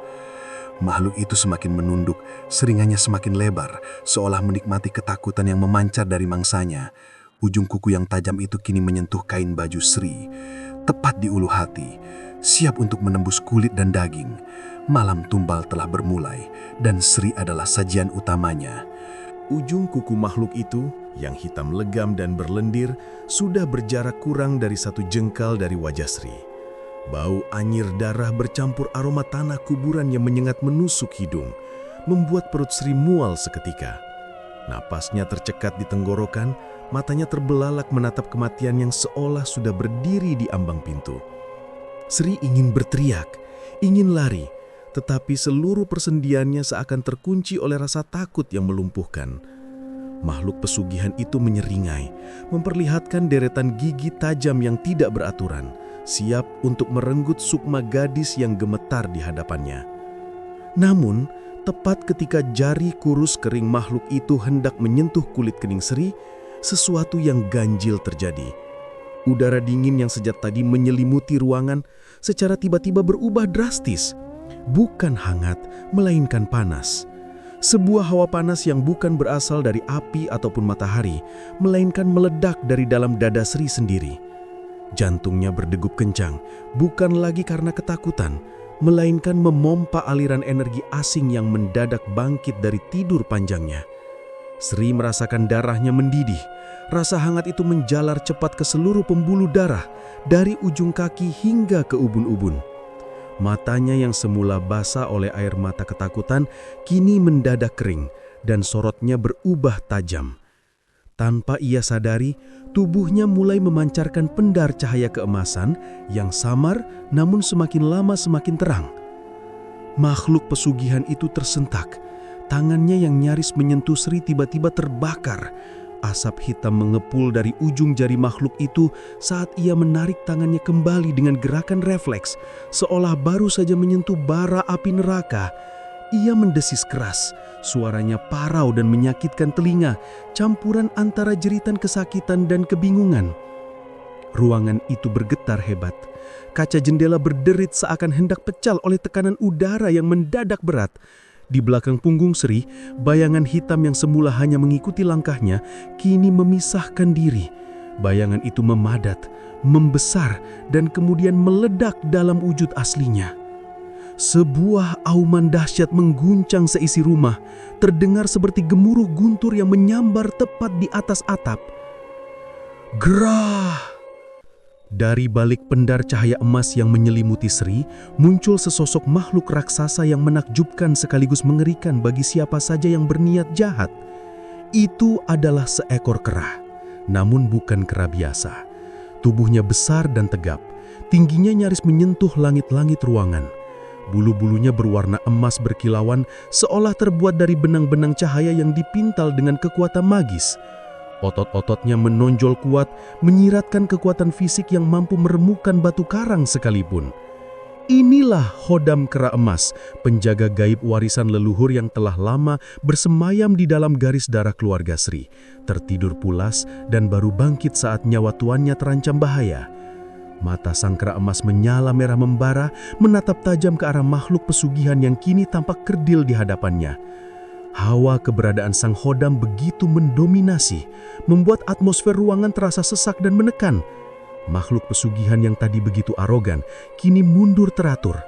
Makhluk itu semakin menunduk, seringannya semakin lebar, seolah menikmati ketakutan yang memancar dari mangsanya. Ujung kuku yang tajam itu kini menyentuh kain baju Sri, tepat di ulu hati, siap untuk menembus kulit dan daging. Malam tumbal telah bermulai, dan Sri adalah sajian utamanya. Ujung kuku makhluk itu, yang hitam legam dan berlendir, sudah berjarak kurang dari 1 jengkal dari wajah Sri. Bau anyir darah bercampur aroma tanah kuburan yang menyengat menusuk hidung, membuat perut Sri mual seketika. Napasnya tercekat di tenggorokan, matanya terbelalak menatap kematian yang seolah sudah berdiri di ambang pintu. Sri ingin berteriak, ingin lari, tetapi seluruh persendiannya seakan terkunci oleh rasa takut yang melumpuhkan. Makhluk pesugihan itu menyeringai, memperlihatkan deretan gigi tajam yang tidak beraturan, siap untuk merenggut sukma gadis yang gemetar di hadapannya. Namun, tepat ketika jari kurus kering makhluk itu hendak menyentuh kulit kening Sri, sesuatu yang ganjil terjadi. Udara dingin yang sejak tadi menyelimuti ruangan secara tiba-tiba berubah drastis. Bukan hangat, melainkan panas. Sebuah hawa panas yang bukan berasal dari api ataupun matahari, melainkan meledak dari dalam dada Sri sendiri. Jantungnya berdegup kencang, bukan lagi karena ketakutan, melainkan memompa aliran energi asing yang mendadak bangkit dari tidur panjangnya. Sri merasakan darahnya mendidih. Rasa hangat itu menjalar cepat ke seluruh pembuluh darah, dari ujung kaki hingga ke ubun-ubun. Matanya yang semula basah oleh air mata ketakutan, kini mendadak kering dan sorotnya berubah tajam. Tanpa ia sadari, tubuhnya mulai memancarkan pendar cahaya keemasan yang samar namun semakin lama semakin terang. Makhluk pesugihan itu tersentak. Tangannya yang nyaris menyentuh Sri tiba-tiba terbakar. Asap hitam mengepul dari ujung jari makhluk itu saat ia menarik tangannya kembali dengan gerakan refleks, seolah baru saja menyentuh bara api neraka. Ia mendesis keras, suaranya parau dan menyakitkan telinga, campuran antara jeritan kesakitan dan kebingungan. Ruangan itu bergetar hebat. Kaca jendela berderit seakan hendak pecah oleh tekanan udara yang mendadak berat. Di belakang punggung Sri, bayangan hitam yang semula hanya mengikuti langkahnya, kini memisahkan diri. Bayangan itu memadat, membesar, dan kemudian meledak dalam wujud aslinya. Sebuah auman dahsyat mengguncang seisi rumah, terdengar seperti gemuruh guntur yang menyambar tepat di atas atap. Gerah! Dari balik pendar cahaya emas yang menyelimuti Sri, muncul sesosok makhluk raksasa yang menakjubkan sekaligus mengerikan bagi siapa saja yang berniat jahat. Itu adalah seekor kera, namun bukan kera biasa. Tubuhnya besar dan tegap, tingginya nyaris menyentuh langit-langit ruangan. Bulu-bulunya berwarna emas berkilauan, seolah terbuat dari benang-benang cahaya yang dipintal dengan kekuatan magis. Otot-ototnya menonjol kuat, menyiratkan kekuatan fisik yang mampu meremukkan batu karang sekalipun. Inilah Khodam Kera Emas, penjaga gaib warisan leluhur yang telah lama bersemayam di dalam garis darah keluarga Sri, tertidur pulas dan baru bangkit saat nyawa tuannya terancam bahaya. Mata sang kera emas menyala merah membara, menatap tajam ke arah makhluk pesugihan yang kini tampak kerdil di hadapannya. Hawa keberadaan sang Khodam begitu mendominasi, membuat atmosfer ruangan terasa sesak dan menekan. Makhluk pesugihan yang tadi begitu arogan, kini mundur teratur.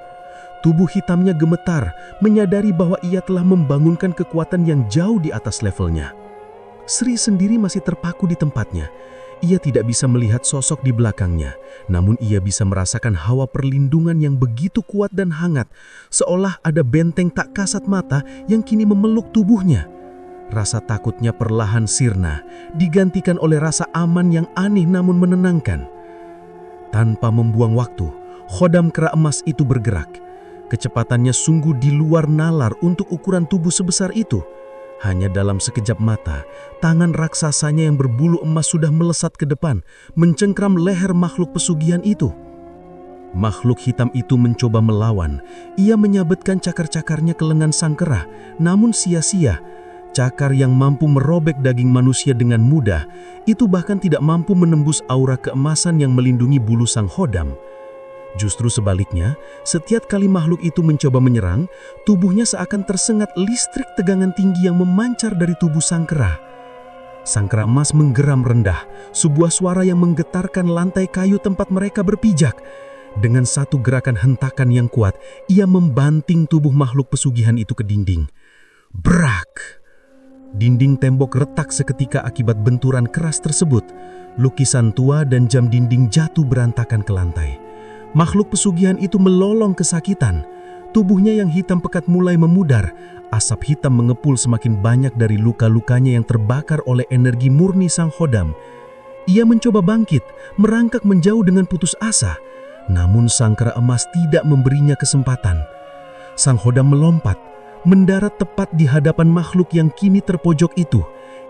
Tubuh hitamnya gemetar, menyadari bahwa ia telah membangunkan kekuatan yang jauh di atas levelnya. Sri sendiri masih terpaku di tempatnya. Ia tidak bisa melihat sosok di belakangnya, namun ia bisa merasakan hawa perlindungan yang begitu kuat dan hangat, seolah ada benteng tak kasat mata yang kini memeluk tubuhnya. Rasa takutnya perlahan sirna, digantikan oleh rasa aman yang aneh namun menenangkan. Tanpa membuang waktu, Khodam Kera Emas itu bergerak. Kecepatannya sungguh di luar nalar untuk ukuran tubuh sebesar itu. Hanya dalam sekejap mata, tangan raksasanya yang berbulu emas sudah melesat ke depan, mencengkram leher makhluk pesugihan itu. Makhluk hitam itu mencoba melawan. Ia menyabetkan cakar-cakarnya ke lengan sang kera, namun sia-sia. Cakar yang mampu merobek daging manusia dengan mudah, itu bahkan tidak mampu menembus aura keemasan yang melindungi bulu sang Khodam. Justru sebaliknya, setiap kali makhluk itu mencoba menyerang, tubuhnya seakan tersengat listrik tegangan tinggi yang memancar dari tubuh sang kera. Sang kera emas menggeram rendah, sebuah suara yang menggetarkan lantai kayu tempat mereka berpijak. Dengan satu gerakan hentakan yang kuat, ia membanting tubuh makhluk pesugihan itu ke dinding. Brak! Dinding tembok retak seketika akibat benturan keras tersebut. Lukisan tua dan jam dinding jatuh berantakan ke lantai. Makhluk pesugihan itu melolong kesakitan. Tubuhnya yang hitam pekat mulai memudar. Asap hitam mengepul semakin banyak dari luka-lukanya yang terbakar oleh energi murni sang Khodam. Ia mencoba bangkit, merangkak menjauh dengan putus asa. Namun sang kera emas tidak memberinya kesempatan. Sang Khodam melompat, mendarat tepat di hadapan makhluk yang kini terpojok itu.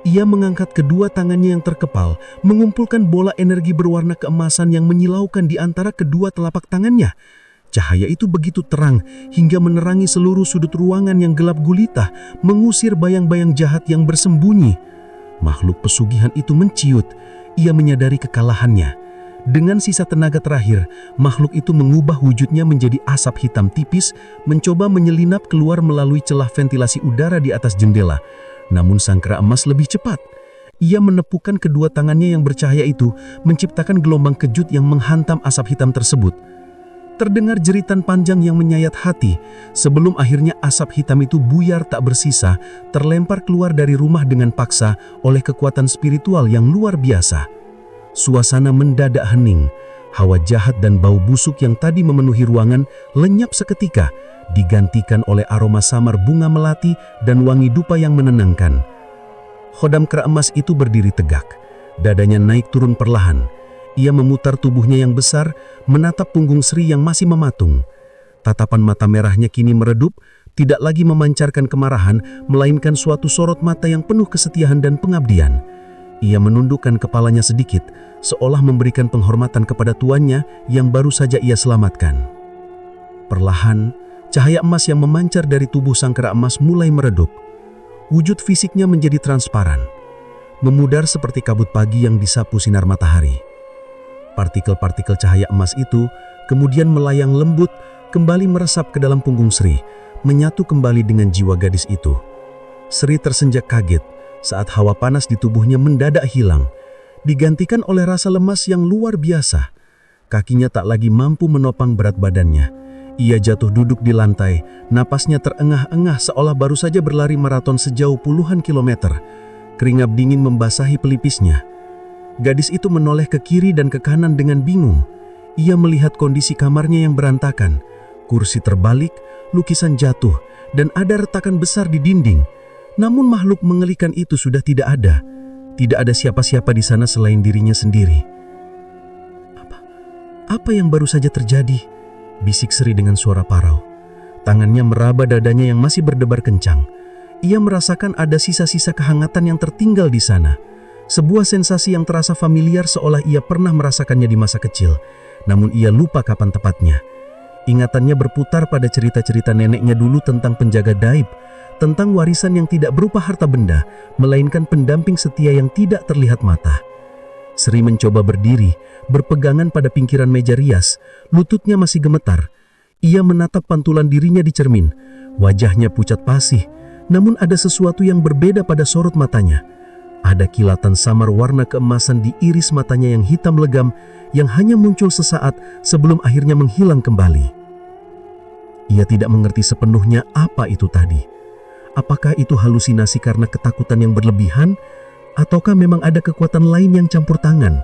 Ia mengangkat kedua tangannya yang terkepal, mengumpulkan bola energi berwarna keemasan yang menyilaukan di antara kedua telapak tangannya. Cahaya itu begitu terang hingga menerangi seluruh sudut ruangan yang gelap gulita, mengusir bayang-bayang jahat yang bersembunyi. Makhluk pesugihan itu menciut. Ia menyadari kekalahannya. Dengan sisa tenaga terakhir, makhluk itu mengubah wujudnya menjadi asap hitam tipis, mencoba menyelinap keluar melalui celah ventilasi udara di atas jendela. Namun sang kera emas lebih cepat. Ia menepukkan kedua tangannya yang bercahaya itu, menciptakan gelombang kejut yang menghantam asap hitam tersebut. Terdengar jeritan panjang yang menyayat hati, sebelum akhirnya asap hitam itu buyar tak bersisa, terlempar keluar dari rumah dengan paksa oleh kekuatan spiritual yang luar biasa. Suasana mendadak hening. Hawa jahat dan bau busuk yang tadi memenuhi ruangan lenyap seketika, digantikan oleh aroma samar bunga melati dan wangi dupa yang menenangkan. Khodam Kera Emas itu berdiri tegak, dadanya naik turun perlahan. Ia memutar tubuhnya yang besar, menatap punggung Sri yang masih mematung. Tatapan mata merahnya kini meredup, tidak lagi memancarkan kemarahan, melainkan suatu sorot mata yang penuh kesetiaan dan pengabdian. Ia menundukkan kepalanya sedikit, seolah memberikan penghormatan kepada tuannya yang baru saja ia selamatkan. Perlahan, cahaya emas yang memancar dari tubuh sang kera emas mulai meredup. Wujud fisiknya menjadi transparan, memudar seperti kabut pagi yang disapu sinar matahari. Partikel-partikel cahaya emas itu kemudian melayang lembut, kembali meresap ke dalam punggung Sri, menyatu kembali dengan jiwa gadis itu. Sri tersenjak kaget saat hawa panas di tubuhnya mendadak hilang, digantikan oleh rasa lemas yang luar biasa. Kakinya tak lagi mampu menopang berat badannya. Ia jatuh duduk di lantai, napasnya terengah-engah seolah baru saja berlari maraton sejauh puluhan kilometer. Keringat dingin membasahi pelipisnya. Gadis itu menoleh ke kiri dan ke kanan dengan bingung. Ia melihat kondisi kamarnya yang berantakan, kursi terbalik, lukisan jatuh, dan ada retakan besar di dinding. Namun makhluk mengerikan itu sudah tidak ada. Tidak ada siapa-siapa di sana selain dirinya sendiri. Apa yang baru saja terjadi? Bisik Sri dengan suara parau. Tangannya meraba dadanya yang masih berdebar kencang. Ia merasakan ada sisa-sisa kehangatan yang tertinggal di sana. Sebuah sensasi yang terasa familiar seolah ia pernah merasakannya di masa kecil. Namun ia lupa kapan tepatnya. Ingatannya berputar pada cerita-cerita neneknya dulu tentang penjaga gaib, tentang warisan yang tidak berupa harta benda, melainkan pendamping setia yang tidak terlihat mata. Sri mencoba berdiri, berpegangan pada pinggiran meja rias, lututnya masih gemetar. Ia menatap pantulan dirinya di cermin. Wajahnya pucat pasih, namun ada sesuatu yang berbeda pada sorot matanya. Ada kilatan samar warna keemasan di iris matanya yang hitam legam, yang hanya muncul sesaat sebelum akhirnya menghilang kembali. Ia tidak mengerti sepenuhnya apa itu tadi. Apakah itu halusinasi karena ketakutan yang berlebihan, ataukah memang ada kekuatan lain yang campur tangan?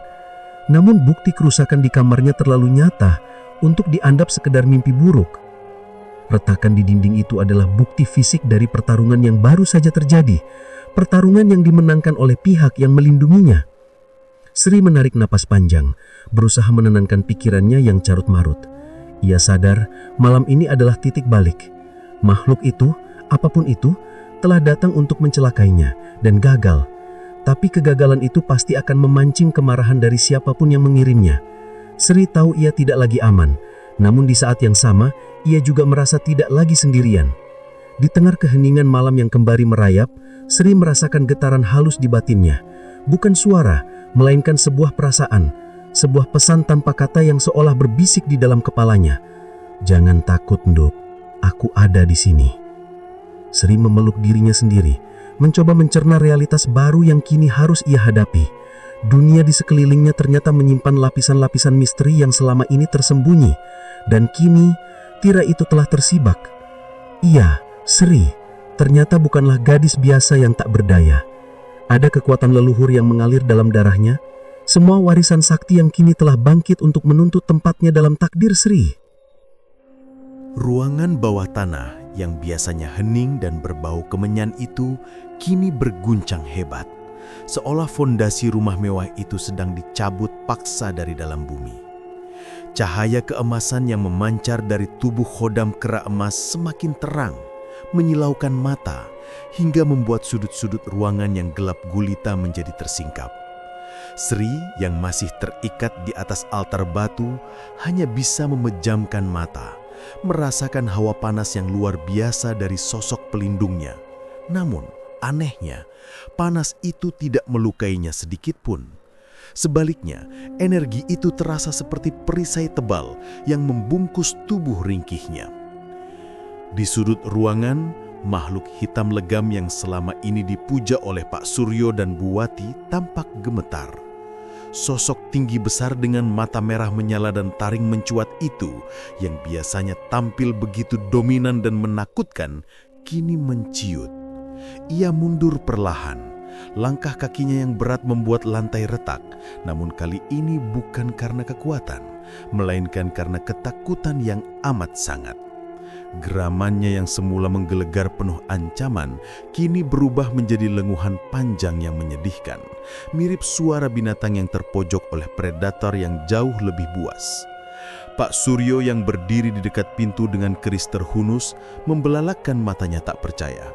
Namun bukti kerusakan di kamarnya terlalu nyata untuk dianggap sekedar mimpi buruk. Retakan di dinding itu adalah bukti fisik dari pertarungan yang baru saja terjadi, pertarungan yang dimenangkan oleh pihak yang melindunginya. Sri menarik napas panjang, berusaha menenangkan pikirannya yang carut-marut. Ia sadar malam ini adalah titik balik. Makhluk itu, apapun itu, telah datang untuk mencelakainya dan gagal. Tapi kegagalan itu pasti akan memancing kemarahan dari siapapun yang mengirimnya. Sri tahu ia tidak lagi aman, namun di saat yang sama, ia juga merasa tidak lagi sendirian. Di tengah keheningan malam yang kembali merayap, Sri merasakan getaran halus di batinnya. Bukan suara, melainkan sebuah perasaan, sebuah pesan tanpa kata yang seolah berbisik di dalam kepalanya. Jangan takut, Nduk, aku ada di sini. Sri memeluk dirinya sendiri, mencoba mencerna realitas baru yang kini harus ia hadapi. Dunia di sekelilingnya ternyata menyimpan lapisan-lapisan misteri yang selama ini tersembunyi, dan kini tirai itu telah tersibak. Ia, Sri, ternyata bukanlah gadis biasa yang tak berdaya. Ada kekuatan leluhur yang mengalir dalam darahnya, semua warisan sakti yang kini telah bangkit untuk menuntut tempatnya dalam takdir Sri. Ruangan bawah tanah yang biasanya hening dan berbau kemenyan itu kini berguncang hebat, seolah fondasi rumah mewah itu sedang dicabut paksa dari dalam bumi. Cahaya keemasan yang memancar dari tubuh khodam kera emas semakin terang, menyilaukan mata, hingga membuat sudut-sudut ruangan yang gelap gulita menjadi tersingkap. Sri yang masih terikat di atas altar batu hanya bisa memejamkan mata, merasakan hawa panas yang luar biasa dari sosok pelindungnya. Namun, anehnya, panas itu tidak melukainya sedikit pun. Sebaliknya, energi itu terasa seperti perisai tebal yang membungkus tubuh ringkihnya. Di sudut ruangan, makhluk hitam legam yang selama ini dipuja oleh Pak Suryo dan Bu Wati tampak gemetar. Sosok tinggi besar dengan mata merah menyala dan taring mencuat itu, yang biasanya tampil begitu dominan dan menakutkan, kini menciut. Ia mundur perlahan. Langkah kakinya yang berat membuat lantai retak, namun kali ini bukan karena kekuatan, melainkan karena ketakutan yang amat sangat. Geramannya yang semula menggelegar penuh ancaman, kini berubah menjadi lenguhan panjang yang menyedihkan, mirip suara binatang yang terpojok oleh predator yang jauh lebih buas. Pak Suryo yang berdiri di dekat pintu dengan keris terhunus, membelalakkan matanya tak percaya.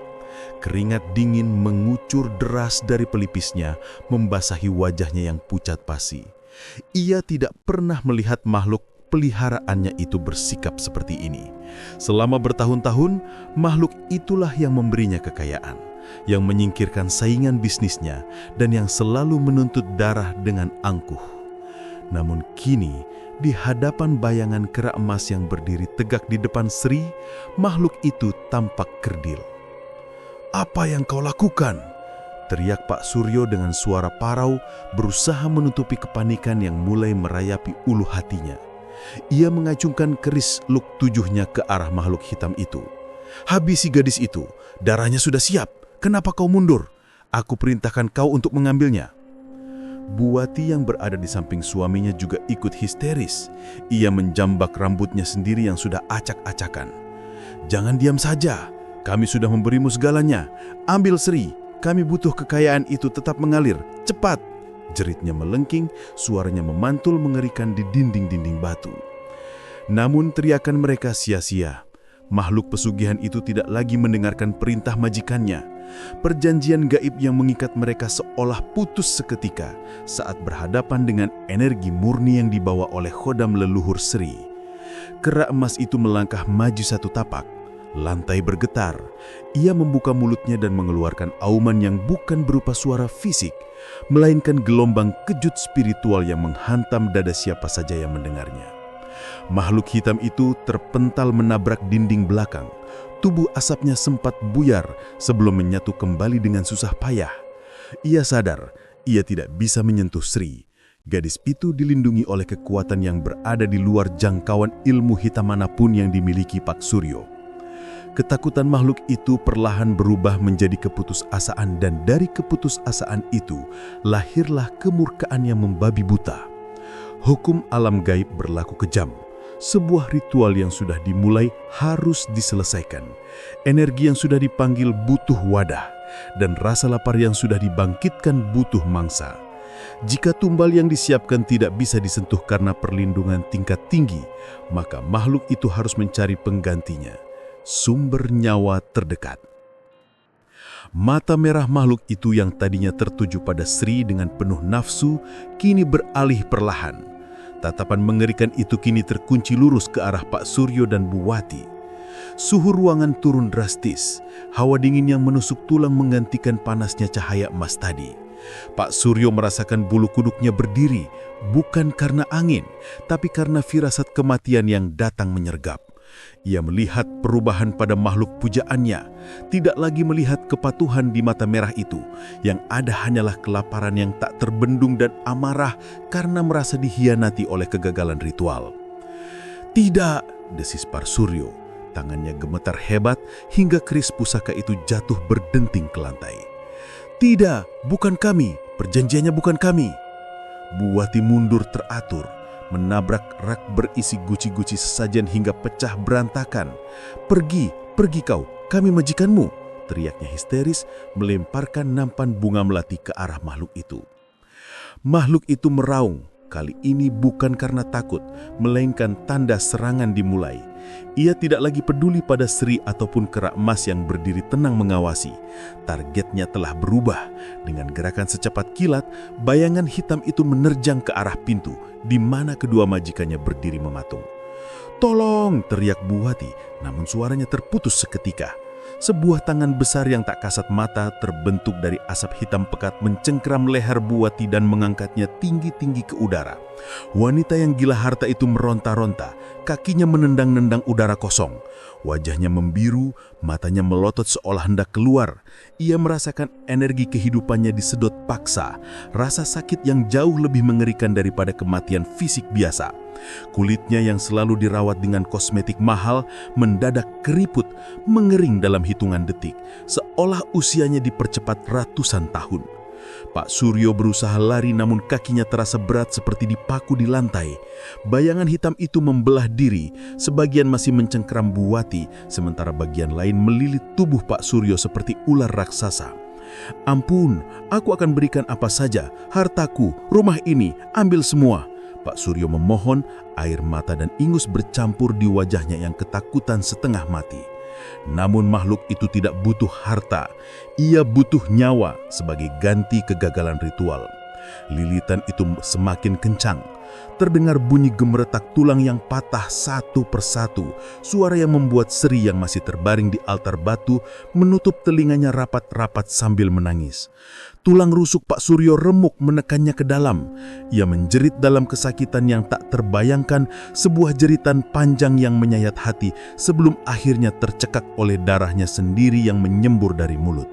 Keringat dingin mengucur deras dari pelipisnya, membasahi wajahnya yang pucat pasi. Ia tidak pernah melihat makhluk peliharaannya itu bersikap seperti ini. Selama bertahun-tahun, makhluk itulah yang memberinya kekayaan, yang menyingkirkan saingan bisnisnya, dan yang selalu menuntut darah dengan angkuh. Namun kini, di hadapan bayangan kera emas yang berdiri tegak di depan Sri, makhluk itu tampak kerdil. "Apa yang kau lakukan?" teriak Pak Suryo dengan suara parau, berusaha menutupi kepanikan yang mulai merayapi ulu hatinya. Ia mengacungkan keris luk tujuhnya ke arah makhluk hitam itu. "Habisi gadis itu, darahnya sudah siap. Kenapa kau mundur? Aku perintahkan kau untuk mengambilnya." Buati yang berada di samping suaminya juga ikut histeris. Ia menjambak rambutnya sendiri yang sudah acak-acakan. "Jangan diam saja, kami sudah memberimu segalanya. Ambil Sri, kami butuh kekayaan itu tetap mengalir, cepat!" Jeritnya melengking, suaranya memantul mengerikan di dinding-dinding batu. Namun teriakan mereka sia-sia. Makhluk pesugihan itu tidak lagi mendengarkan perintah majikannya. Perjanjian gaib yang mengikat mereka seolah putus seketika saat berhadapan dengan energi murni yang dibawa oleh khodam leluhur Sri. Kera emas itu melangkah maju satu tapak. Lantai bergetar. Ia membuka mulutnya dan mengeluarkan auman yang bukan berupa suara fisik, melainkan gelombang kejut spiritual yang menghantam dada siapa saja yang mendengarnya. Makhluk hitam itu terpental menabrak dinding belakang. Tubuh asapnya sempat buyar sebelum menyatu kembali dengan susah payah. Ia sadar, ia tidak bisa menyentuh Sri. Gadis itu dilindungi oleh kekuatan yang berada di luar jangkauan ilmu hitam manapun yang dimiliki Pak Suryo. Ketakutan makhluk itu perlahan berubah menjadi keputusasaan, dan dari keputusasaan itu lahirlah kemurkaan yang membabi buta. Hukum alam gaib berlaku kejam. Sebuah ritual yang sudah dimulai harus diselesaikan. Energi yang sudah dipanggil butuh wadah, dan rasa lapar yang sudah dibangkitkan butuh mangsa. Jika tumbal yang disiapkan tidak bisa disentuh karena perlindungan tingkat tinggi, maka makhluk itu harus mencari penggantinya, sumber nyawa terdekat. Mata merah makhluk itu yang tadinya tertuju pada Sri dengan penuh nafsu, kini beralih perlahan. Tatapan mengerikan itu kini terkunci lurus ke arah Pak Suryo dan Buwati. Suhu ruangan turun drastis. Hawa dingin yang menusuk tulang menggantikan panasnya cahaya emas tadi. Pak Suryo merasakan bulu kuduknya berdiri, bukan karena angin, tapi karena firasat kematian yang datang menyergap. Ia melihat perubahan pada makhluk pujaannya, tidak lagi melihat kepatuhan di mata merah itu. Yang ada hanyalah kelaparan yang tak terbendung dan amarah karena merasa dihianati oleh kegagalan ritual. "Tidak!" desis Pak Suryo. Tangannya gemetar hebat hingga keris pusaka itu jatuh berdenting ke lantai. "Tidak, bukan kami. Perjanjiannya bukan kami." Buwati mundur teratur, menabrak rak berisi guci-guci sesajen hingga pecah berantakan. Pergi kau, kami majikanmu!" teriaknya histeris, melemparkan nampan bunga melati ke arah makhluk itu. Makhluk itu meraung, kali ini bukan karena takut, melainkan tanda serangan dimulai. Ia tidak lagi peduli pada Sri ataupun kera emas yang berdiri tenang mengawasi. Targetnya telah berubah. Dengan gerakan secepat kilat, bayangan hitam itu menerjang ke arah pintu, di mana kedua majikannya berdiri mematung. "Tolong!" teriak Buwati, namun suaranya terputus seketika. Sebuah tangan besar yang tak kasat mata terbentuk dari asap hitam pekat mencengkeram leher Buwati dan mengangkatnya tinggi-tinggi ke udara. Wanita yang gila harta itu meronta-ronta, kakinya menendang-nendang udara kosong. Wajahnya membiru, matanya melotot seolah hendak keluar. Ia merasakan energi kehidupannya disedot paksa, rasa sakit yang jauh lebih mengerikan daripada kematian fisik biasa. Kulitnya yang selalu dirawat dengan kosmetik mahal mendadak keriput, mengering dalam hitungan detik, seolah usianya dipercepat ratusan tahun. Pak Suryo berusaha lari namun kakinya terasa berat seperti dipaku di lantai. Bayangan hitam itu membelah diri, sebagian masih mencengkeram Buwati, sementara bagian lain melilit tubuh Pak Suryo seperti ular raksasa. "Ampun, aku akan berikan apa saja, hartaku, rumah ini, ambil semua." Pak Suryo memohon, air mata dan ingus bercampur di wajahnya yang ketakutan setengah mati. Namun makhluk itu tidak butuh harta, ia butuh nyawa sebagai ganti kegagalan ritual. Lilitan itu semakin kencang. Terdengar bunyi gemeretak tulang yang patah satu persatu, suara yang membuat Sri yang masih terbaring di altar batu menutup telinganya rapat-rapat sambil menangis. Tulang rusuk Pak Suryo remuk menekannya ke dalam. Ia menjerit dalam kesakitan yang tak terbayangkan, sebuah jeritan panjang yang menyayat hati sebelum akhirnya tercekak oleh darahnya sendiri yang menyembur dari mulut.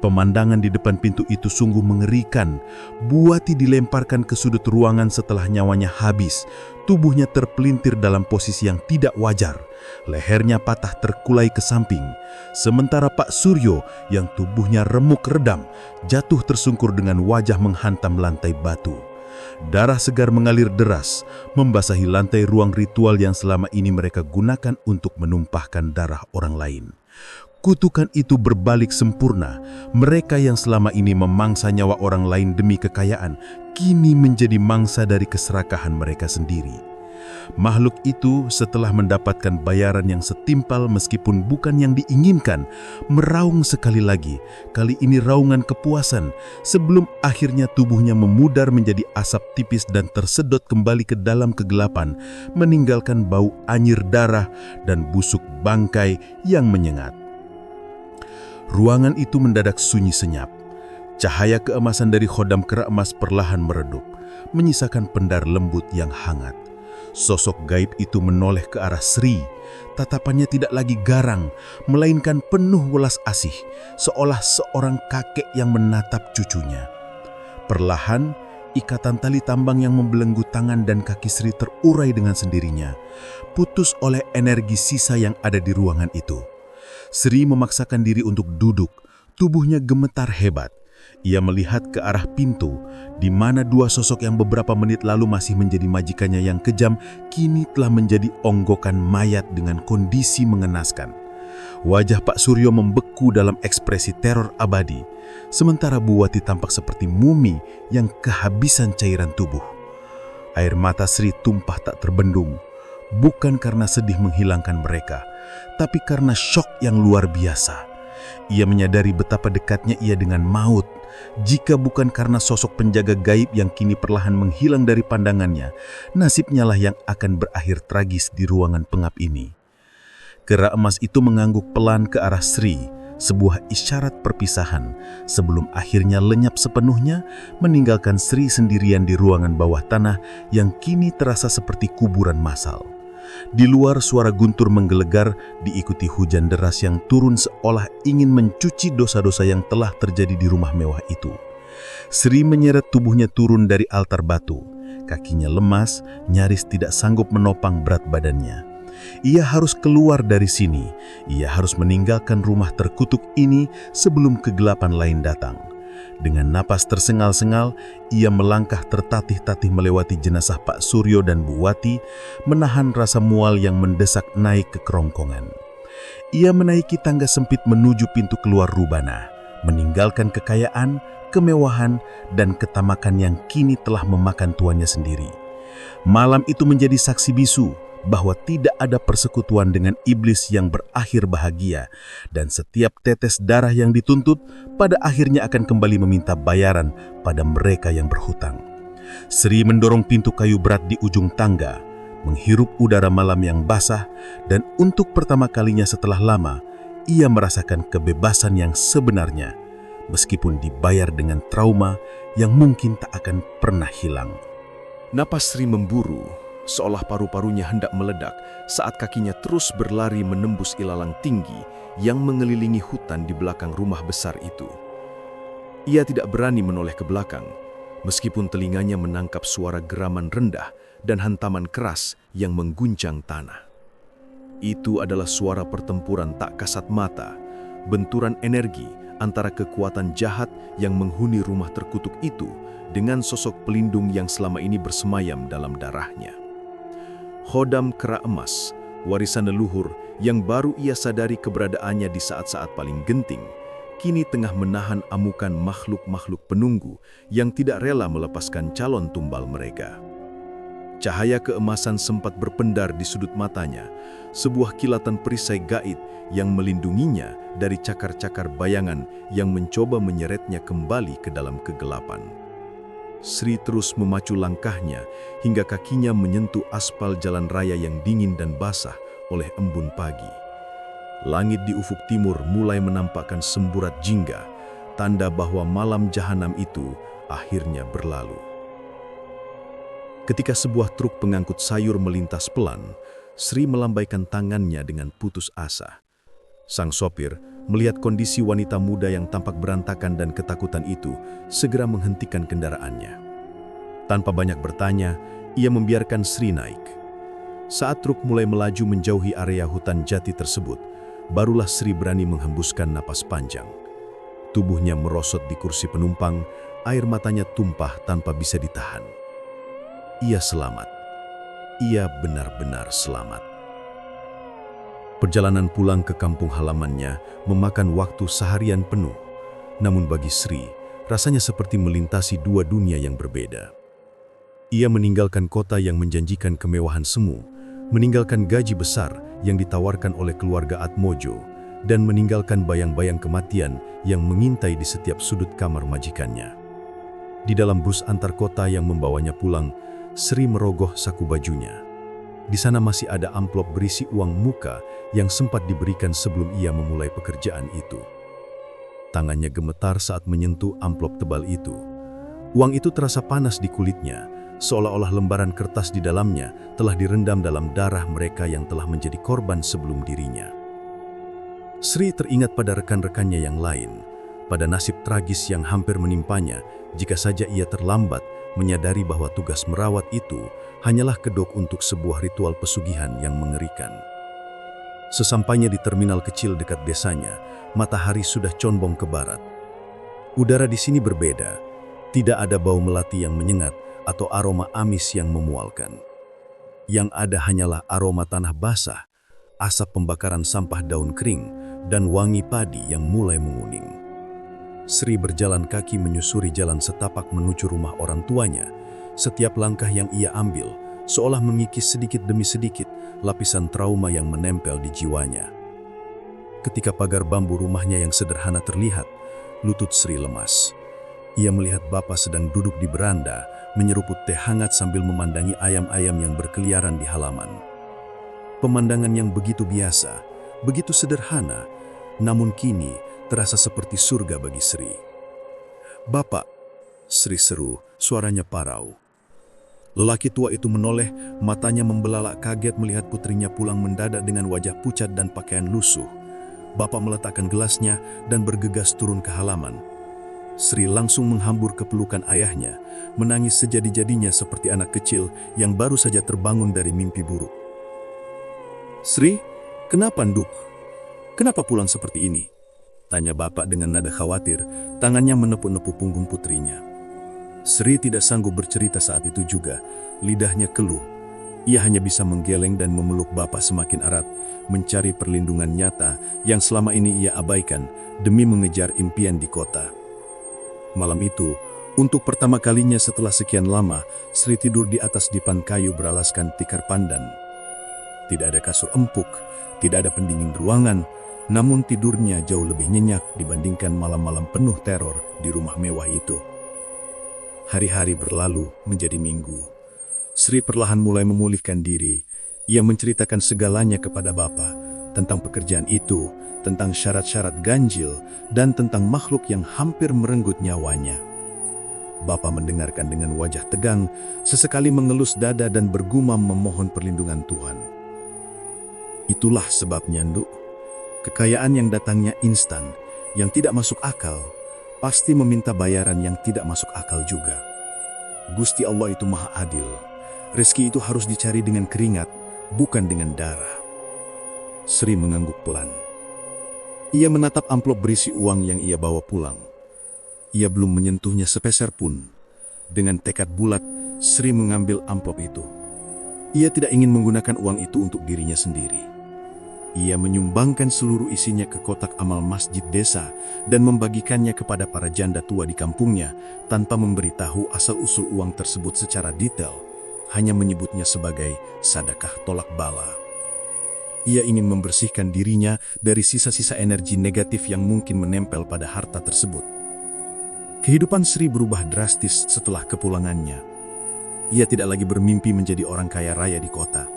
Pemandangan di depan pintu itu sungguh mengerikan. Buati dilemparkan ke sudut ruangan setelah nyawanya habis. Tubuhnya terpelintir dalam posisi yang tidak wajar. Lehernya patah terkulai ke samping. Sementara Pak Suryo yang tubuhnya remuk redam, jatuh tersungkur dengan wajah menghantam lantai batu. Darah segar mengalir deras, membasahi lantai ruang ritual yang selama ini mereka gunakan untuk menumpahkan darah orang lain. Kutukan itu berbalik sempurna. Mereka yang selama ini memangsa nyawa orang lain demi kekayaan, kini menjadi mangsa dari keserakahan mereka sendiri. Makhluk itu setelah mendapatkan bayaran yang setimpal meskipun bukan yang diinginkan, meraung sekali lagi, kali ini raungan kepuasan, sebelum akhirnya tubuhnya memudar menjadi asap tipis dan tersedot kembali ke dalam kegelapan, meninggalkan bau anyir darah dan busuk bangkai yang menyengat. Ruangan itu mendadak sunyi senyap. Cahaya keemasan dari khodam kera emas perlahan meredup, menyisakan pendar lembut yang hangat. Sosok gaib itu menoleh ke arah Sri. Tatapannya tidak lagi garang, melainkan penuh welas asih, seolah seorang kakek yang menatap cucunya. Perlahan, ikatan tali tambang yang membelenggu tangan dan kaki Sri terurai dengan sendirinya, putus oleh energi sisa yang ada di ruangan itu. Sri memaksakan diri untuk duduk, tubuhnya gemetar hebat. Ia melihat ke arah pintu, di mana dua sosok yang beberapa menit lalu masih menjadi majikannya yang kejam, kini telah menjadi onggokan mayat dengan kondisi mengenaskan. Wajah Pak Suryo membeku dalam ekspresi teror abadi, sementara Buati tampak seperti mumi yang kehabisan cairan tubuh. Air mata Sri tumpah tak terbendung, bukan karena sedih menghilangkan mereka, tapi karena syok yang luar biasa. Ia menyadari betapa dekatnya ia dengan maut. Jika bukan karena sosok penjaga gaib yang kini perlahan menghilang dari pandangannya, nasibnya lah yang akan berakhir tragis di ruangan pengap ini. Kera emas itu mengangguk pelan ke arah Sri, sebuah isyarat perpisahan, sebelum akhirnya lenyap sepenuhnya, meninggalkan Sri sendirian di ruangan bawah tanah yang kini terasa seperti kuburan massal. Di luar suara guntur menggelegar, diikuti hujan deras yang turun seolah ingin mencuci dosa-dosa yang telah terjadi di rumah mewah itu. Sri menyeret tubuhnya turun dari altar batu. Kakinya lemas, nyaris tidak sanggup menopang berat badannya. Ia harus keluar dari sini. Ia harus meninggalkan rumah terkutuk ini sebelum kegelapan lain datang. Dengan napas tersengal-sengal, ia melangkah tertatih-tatih melewati jenazah Pak Suryo dan Buati, menahan rasa mual yang mendesak naik ke kerongkongan. Ia menaiki tangga sempit menuju pintu keluar Rubana, meninggalkan kekayaan, kemewahan, dan ketamakan yang kini telah memakan tuannya sendiri. Malam itu menjadi saksi bisu bahwa tidak ada persekutuan dengan iblis yang berakhir bahagia, dan setiap tetes darah yang dituntut pada akhirnya akan kembali meminta bayaran pada mereka yang berhutang. Sri mendorong pintu kayu berat di ujung tangga, menghirup udara malam yang basah, dan untuk pertama kalinya setelah lama, ia merasakan kebebasan yang sebenarnya, meskipun dibayar dengan trauma yang mungkin tak akan pernah hilang. Napas Sri memburu, seolah paru-parunya hendak meledak saat kakinya terus berlari menembus ilalang tinggi yang mengelilingi hutan di belakang rumah besar itu. Ia tidak berani menoleh ke belakang, meskipun telinganya menangkap suara geraman rendah dan hantaman keras yang mengguncang tanah. Itu adalah suara pertempuran tak kasat mata, benturan energi antara kekuatan jahat yang menghuni rumah terkutuk itu dengan sosok pelindung yang selama ini bersemayam dalam darahnya. Khodam kera emas, warisan leluhur yang baru ia sadari keberadaannya di saat-saat paling genting, kini tengah menahan amukan makhluk-makhluk penunggu yang tidak rela melepaskan calon tumbal mereka. Cahaya keemasan sempat berpendar di sudut matanya, sebuah kilatan perisai gaib yang melindunginya dari cakar-cakar bayangan yang mencoba menyeretnya kembali ke dalam kegelapan. Sri terus memacu langkahnya hingga kakinya menyentuh aspal jalan raya yang dingin dan basah oleh embun pagi. Langit di ufuk timur mulai menampakkan semburat jingga, tanda bahwa malam jahanam itu akhirnya berlalu. Ketika sebuah truk pengangkut sayur melintas pelan, Sri melambaikan tangannya dengan putus asa. Sang sopir, melihat kondisi wanita muda yang tampak berantakan dan ketakutan itu, segera menghentikan kendaraannya. Tanpa banyak bertanya, ia membiarkan Sri naik. Saat truk mulai melaju menjauhi area hutan jati tersebut, barulah Sri berani menghembuskan napas panjang. Tubuhnya merosot di kursi penumpang, air matanya tumpah tanpa bisa ditahan. Ia selamat. Ia benar-benar selamat. Perjalanan pulang ke kampung halamannya memakan waktu seharian penuh. Namun bagi Sri, rasanya seperti melintasi dua dunia yang berbeda. Ia meninggalkan kota yang menjanjikan kemewahan semu, meninggalkan gaji besar yang ditawarkan oleh keluarga Atmojo, dan meninggalkan bayang-bayang kematian yang mengintai di setiap sudut kamar majikannya. Di dalam bus antar kota yang membawanya pulang, Sri merogoh saku bajunya. Di sana masih ada amplop berisi uang muka yang sempat diberikan sebelum ia memulai pekerjaan itu. Tangannya gemetar saat menyentuh amplop tebal itu. Uang itu terasa panas di kulitnya, seolah-olah lembaran kertas di dalamnya telah direndam dalam darah mereka yang telah menjadi korban sebelum dirinya. Sri teringat pada rekan-rekannya yang lain, pada nasib tragis yang hampir menimpanya jika saja ia terlambat menyadari bahwa tugas merawat itu hanyalah kedok untuk sebuah ritual pesugihan yang mengerikan. Sesampainya di terminal kecil dekat desanya, matahari sudah condong ke barat. Udara di sini berbeda, tidak ada bau melati yang menyengat atau aroma amis yang memualkan. Yang ada hanyalah aroma tanah basah, asap pembakaran sampah daun kering, dan wangi padi yang mulai menguning. Sri berjalan kaki menyusuri jalan setapak menuju rumah orang tuanya. Setiap langkah yang ia ambil seolah mengikis sedikit demi sedikit lapisan trauma yang menempel di jiwanya. Ketika pagar bambu rumahnya yang sederhana terlihat, lutut Sri lemas. Ia melihat bapa sedang duduk di beranda, menyeruput teh hangat sambil memandangi ayam-ayam yang berkeliaran di halaman. Pemandangan yang begitu biasa, begitu sederhana, namun kini terasa seperti surga bagi Sri. "Bapak," Sri seru, suaranya parau. Lelaki tua itu menoleh, matanya membelalak kaget melihat putrinya pulang mendadak dengan wajah pucat dan pakaian lusuh. Bapak meletakkan gelasnya dan bergegas turun ke halaman. Sri langsung menghambur ke pelukan ayahnya, menangis sejadi-jadinya seperti anak kecil yang baru saja terbangun dari mimpi buruk. "Sri, kenapa Nduk? Kenapa pulang seperti ini?" tanya bapak dengan nada khawatir, tangannya menepuk-nepuk punggung putrinya. Sri tidak sanggup bercerita saat itu juga, lidahnya keluh. Ia hanya bisa menggeleng dan memeluk bapak semakin erat, mencari perlindungan nyata yang selama ini ia abaikan demi mengejar impian di kota. Malam itu, untuk pertama kalinya setelah sekian lama, Sri tidur di atas dipan kayu beralaskan tikar pandan. Tidak ada kasur empuk, tidak ada pendingin ruangan, namun tidurnya jauh lebih nyenyak dibandingkan malam-malam penuh teror di rumah mewah itu. Hari-hari berlalu menjadi minggu. Sri perlahan mulai memulihkan diri. Ia menceritakan segalanya kepada bapa, tentang pekerjaan itu, tentang syarat-syarat ganjil, dan tentang makhluk yang hampir merenggut nyawanya. Bapa mendengarkan dengan wajah tegang, sesekali mengelus dada dan bergumam memohon perlindungan Tuhan. "Itulah sebabnya, Nduk. Kekayaan yang datangnya instan, yang tidak masuk akal, pasti meminta bayaran yang tidak masuk akal juga. Gusti Allah itu maha adil. Rezeki itu harus dicari dengan keringat, bukan dengan darah." Sri mengangguk pelan. Ia menatap amplop berisi uang yang ia bawa pulang. Ia belum menyentuhnya sepeser pun. Dengan tekad bulat, Sri mengambil amplop itu. Ia tidak ingin menggunakan uang itu untuk dirinya sendiri. Ia menyumbangkan seluruh isinya ke kotak amal masjid desa dan membagikannya kepada para janda tua di kampungnya tanpa memberitahu asal-usul uang tersebut secara detail, hanya menyebutnya sebagai sedekah tolak bala. Ia ingin membersihkan dirinya dari sisa-sisa energi negatif yang mungkin menempel pada harta tersebut. Kehidupan Sri berubah drastis setelah kepulangannya. Ia tidak lagi bermimpi menjadi orang kaya raya di kota.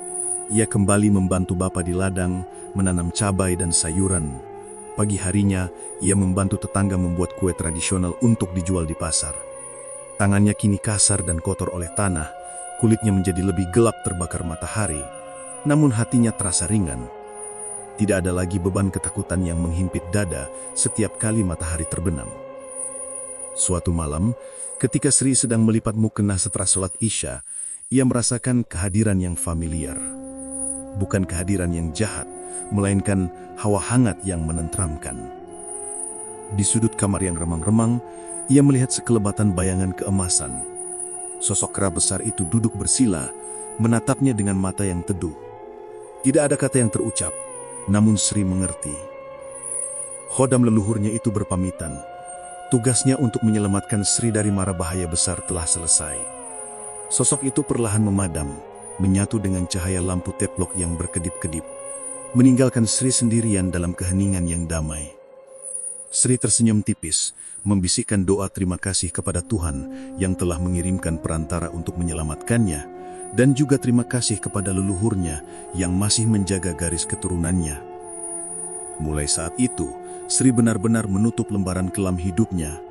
Ia kembali membantu bapa di ladang, menanam cabai dan sayuran. Pagi harinya, ia membantu tetangga membuat kue tradisional untuk dijual di pasar. Tangannya kini kasar dan kotor oleh tanah, kulitnya menjadi lebih gelap terbakar matahari, namun hatinya terasa ringan. Tidak ada lagi beban ketakutan yang menghimpit dada setiap kali matahari terbenam. Suatu malam, ketika Sri sedang melipat mukena setelah sholat Isya, ia merasakan kehadiran yang familiar. Bukan kehadiran yang jahat, melainkan hawa hangat yang menenteramkan. Di sudut kamar yang remang-remang, ia melihat sekelebatan bayangan keemasan. Sosok kera besar itu duduk bersila, menatapnya dengan mata yang teduh. Tidak ada kata yang terucap, namun Sri mengerti. Khodam leluhurnya itu berpamitan. Tugasnya untuk menyelamatkan Sri dari mara bahaya besar telah selesai. Sosok itu perlahan memadam, menyatu dengan cahaya lampu teplok yang berkedip-kedip, meninggalkan Sri sendirian dalam keheningan yang damai. Sri tersenyum tipis, membisikkan doa terima kasih kepada Tuhan yang telah mengirimkan perantara untuk menyelamatkannya, dan juga terima kasih kepada leluhurnya yang masih menjaga garis keturunannya. Mulai saat itu, Sri benar-benar menutup lembaran kelam hidupnya.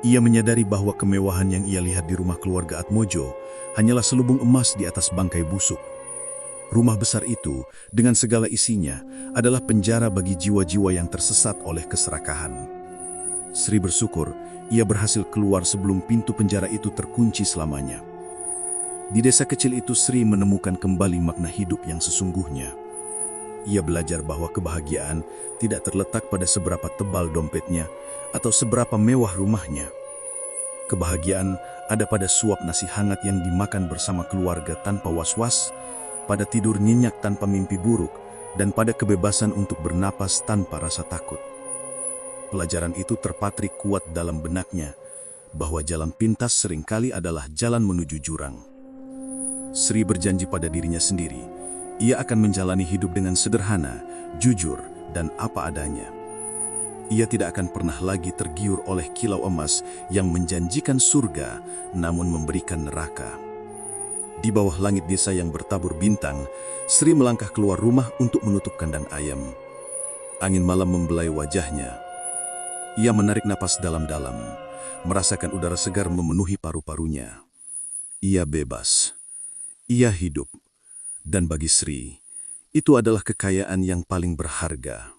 Ia menyadari bahwa kemewahan yang ia lihat di rumah keluarga Atmojo hanyalah selubung emas di atas bangkai busuk. Rumah besar itu, dengan segala isinya, adalah penjara bagi jiwa-jiwa yang tersesat oleh keserakahan. Sri bersyukur ia berhasil keluar sebelum pintu penjara itu terkunci selamanya. Di desa kecil itu Sri menemukan kembali makna hidup yang sesungguhnya. Ia belajar bahwa kebahagiaan tidak terletak pada seberapa tebal dompetnya atau seberapa mewah rumahnya. Kebahagiaan ada pada suap nasi hangat yang dimakan bersama keluarga tanpa was-was, pada tidur nyenyak tanpa mimpi buruk, dan pada kebebasan untuk bernapas tanpa rasa takut. Pelajaran itu terpatrik kuat dalam benaknya, bahwa jalan pintas seringkali adalah jalan menuju jurang. Sri berjanji pada dirinya sendiri, ia akan menjalani hidup dengan sederhana, jujur, dan apa adanya. Ia tidak akan pernah lagi tergiur oleh kilau emas yang menjanjikan surga, namun memberikan neraka. Di bawah langit desa yang bertabur bintang, Sri melangkah keluar rumah untuk menutup kandang ayam. Angin malam membelai wajahnya. Ia menarik napas dalam-dalam, merasakan udara segar memenuhi paru-parunya. Ia bebas. Ia hidup. Dan bagi Sri, itu adalah kekayaan yang paling berharga.